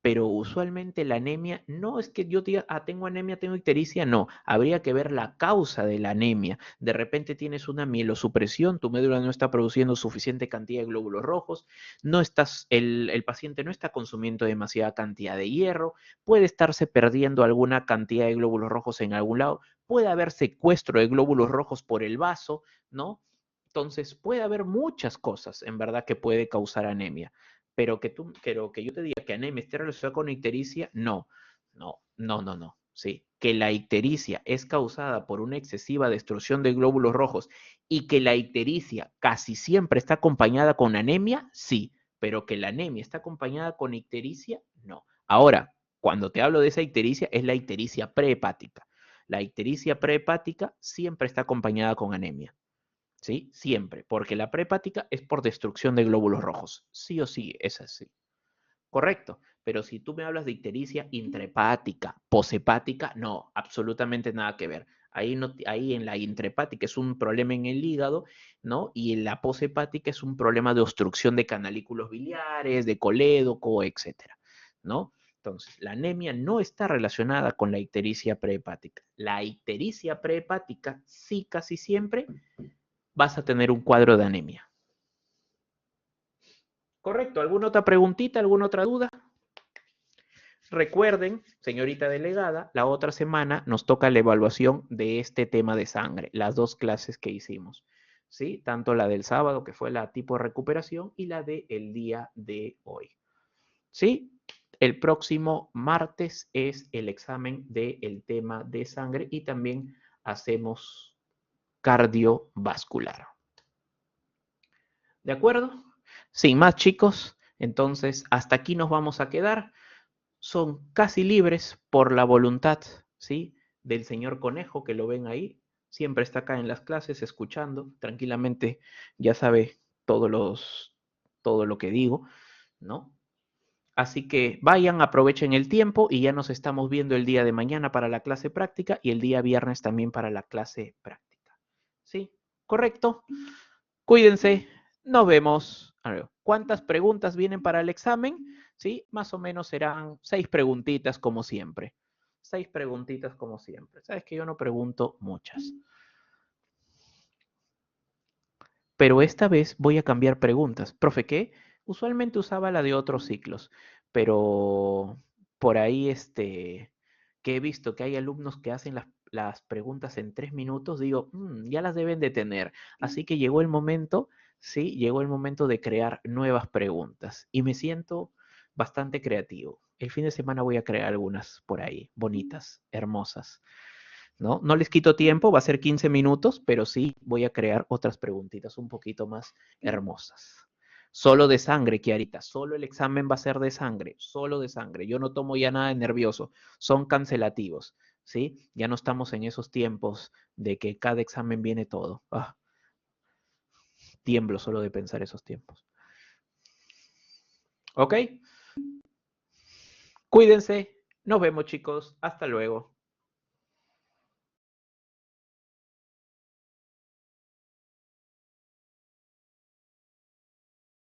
Speaker 1: Pero usualmente la anemia, no es que yo diga, tengo anemia, tengo ictericia, no, habría que ver la causa de la anemia. De repente tienes una mielosupresión, tu médula no está produciendo suficiente cantidad de glóbulos rojos, no estás, el paciente no está consumiendo demasiada cantidad de hierro, puede estarse perdiendo alguna cantidad de glóbulos rojos en algún lado, puede haber secuestro de glóbulos rojos por el vaso, ¿no? Entonces, puede haber muchas cosas, en verdad, que puede causar anemia. Pero que yo te diga que anemia esté relacionada con ictericia, no, no, no, no, no. Sí, que la ictericia es causada por una excesiva destrucción de glóbulos rojos y que la ictericia casi siempre está acompañada con anemia, sí, pero que la anemia está acompañada con ictericia, no. Ahora, cuando te hablo de esa ictericia, es la ictericia prehepática. La ictericia prehepática siempre está acompañada con anemia. ¿Sí? Siempre, porque la prehepática es por destrucción de glóbulos rojos. Sí o sí, es así. Correcto. Pero si tú me hablas de ictericia intrahepática, poshepática, no, absolutamente nada que ver. Ahí, no, ahí en la intrahepática es un problema en el hígado, ¿no? Y en la poshepática es un problema de obstrucción de canalículos biliares, de colédoco, etcétera, ¿no? Entonces, la anemia no está relacionada con la ictericia prehepática. La ictericia prehepática sí casi siempre vas a tener un cuadro de anemia. Correcto. ¿Alguna otra preguntita, alguna otra duda? Recuerden, señorita delegada, la otra semana nos toca la evaluación de este tema de sangre, las dos clases que hicimos, ¿sí? Tanto la del sábado, que fue la tipo de recuperación, y la del día de hoy, ¿sí? El próximo martes es el examen del tema de sangre y también hacemos cardiovascular. ¿De acuerdo? Sin más, chicos, entonces hasta aquí nos vamos a quedar. Son casi libres por la voluntad, ¿sí? Del señor Conejo, que lo ven ahí. Siempre está acá en las clases escuchando tranquilamente, ya sabe todo lo que digo, ¿no? Así que vayan, aprovechen el tiempo y ya nos estamos viendo el día de mañana para la clase práctica y el día viernes también para la clase práctica. ¿Sí? ¿Correcto? Cuídense, nos vemos. A ver, ¿cuántas preguntas vienen para el examen? Sí, más o menos serán 6 preguntitas como siempre. 6 preguntitas como siempre. Sabes que yo no pregunto muchas. Pero esta vez voy a cambiar preguntas. Profe, ¿qué? Usualmente usaba la de otros ciclos, pero por ahí que he visto que hay alumnos que hacen las preguntas en 3 minutos, digo, ya las deben de tener. Así que llegó el momento, sí, llegó el momento de crear nuevas preguntas y me siento bastante creativo. El fin de semana voy a crear algunas por ahí, bonitas, hermosas. ¿No? No les quito tiempo, va a ser 15 minutos, pero sí voy a crear otras preguntitas un poquito más hermosas. Solo de sangre, Kiarita. Solo el examen va a ser de sangre. Solo de sangre. Yo no tomo ya nada de nervioso. Son cancelativos, ¿sí? Ya no estamos en esos tiempos de que cada examen viene todo. Ah, tiemblo solo de pensar esos tiempos. ¿Ok? Cuídense. Nos vemos, chicos. Hasta luego.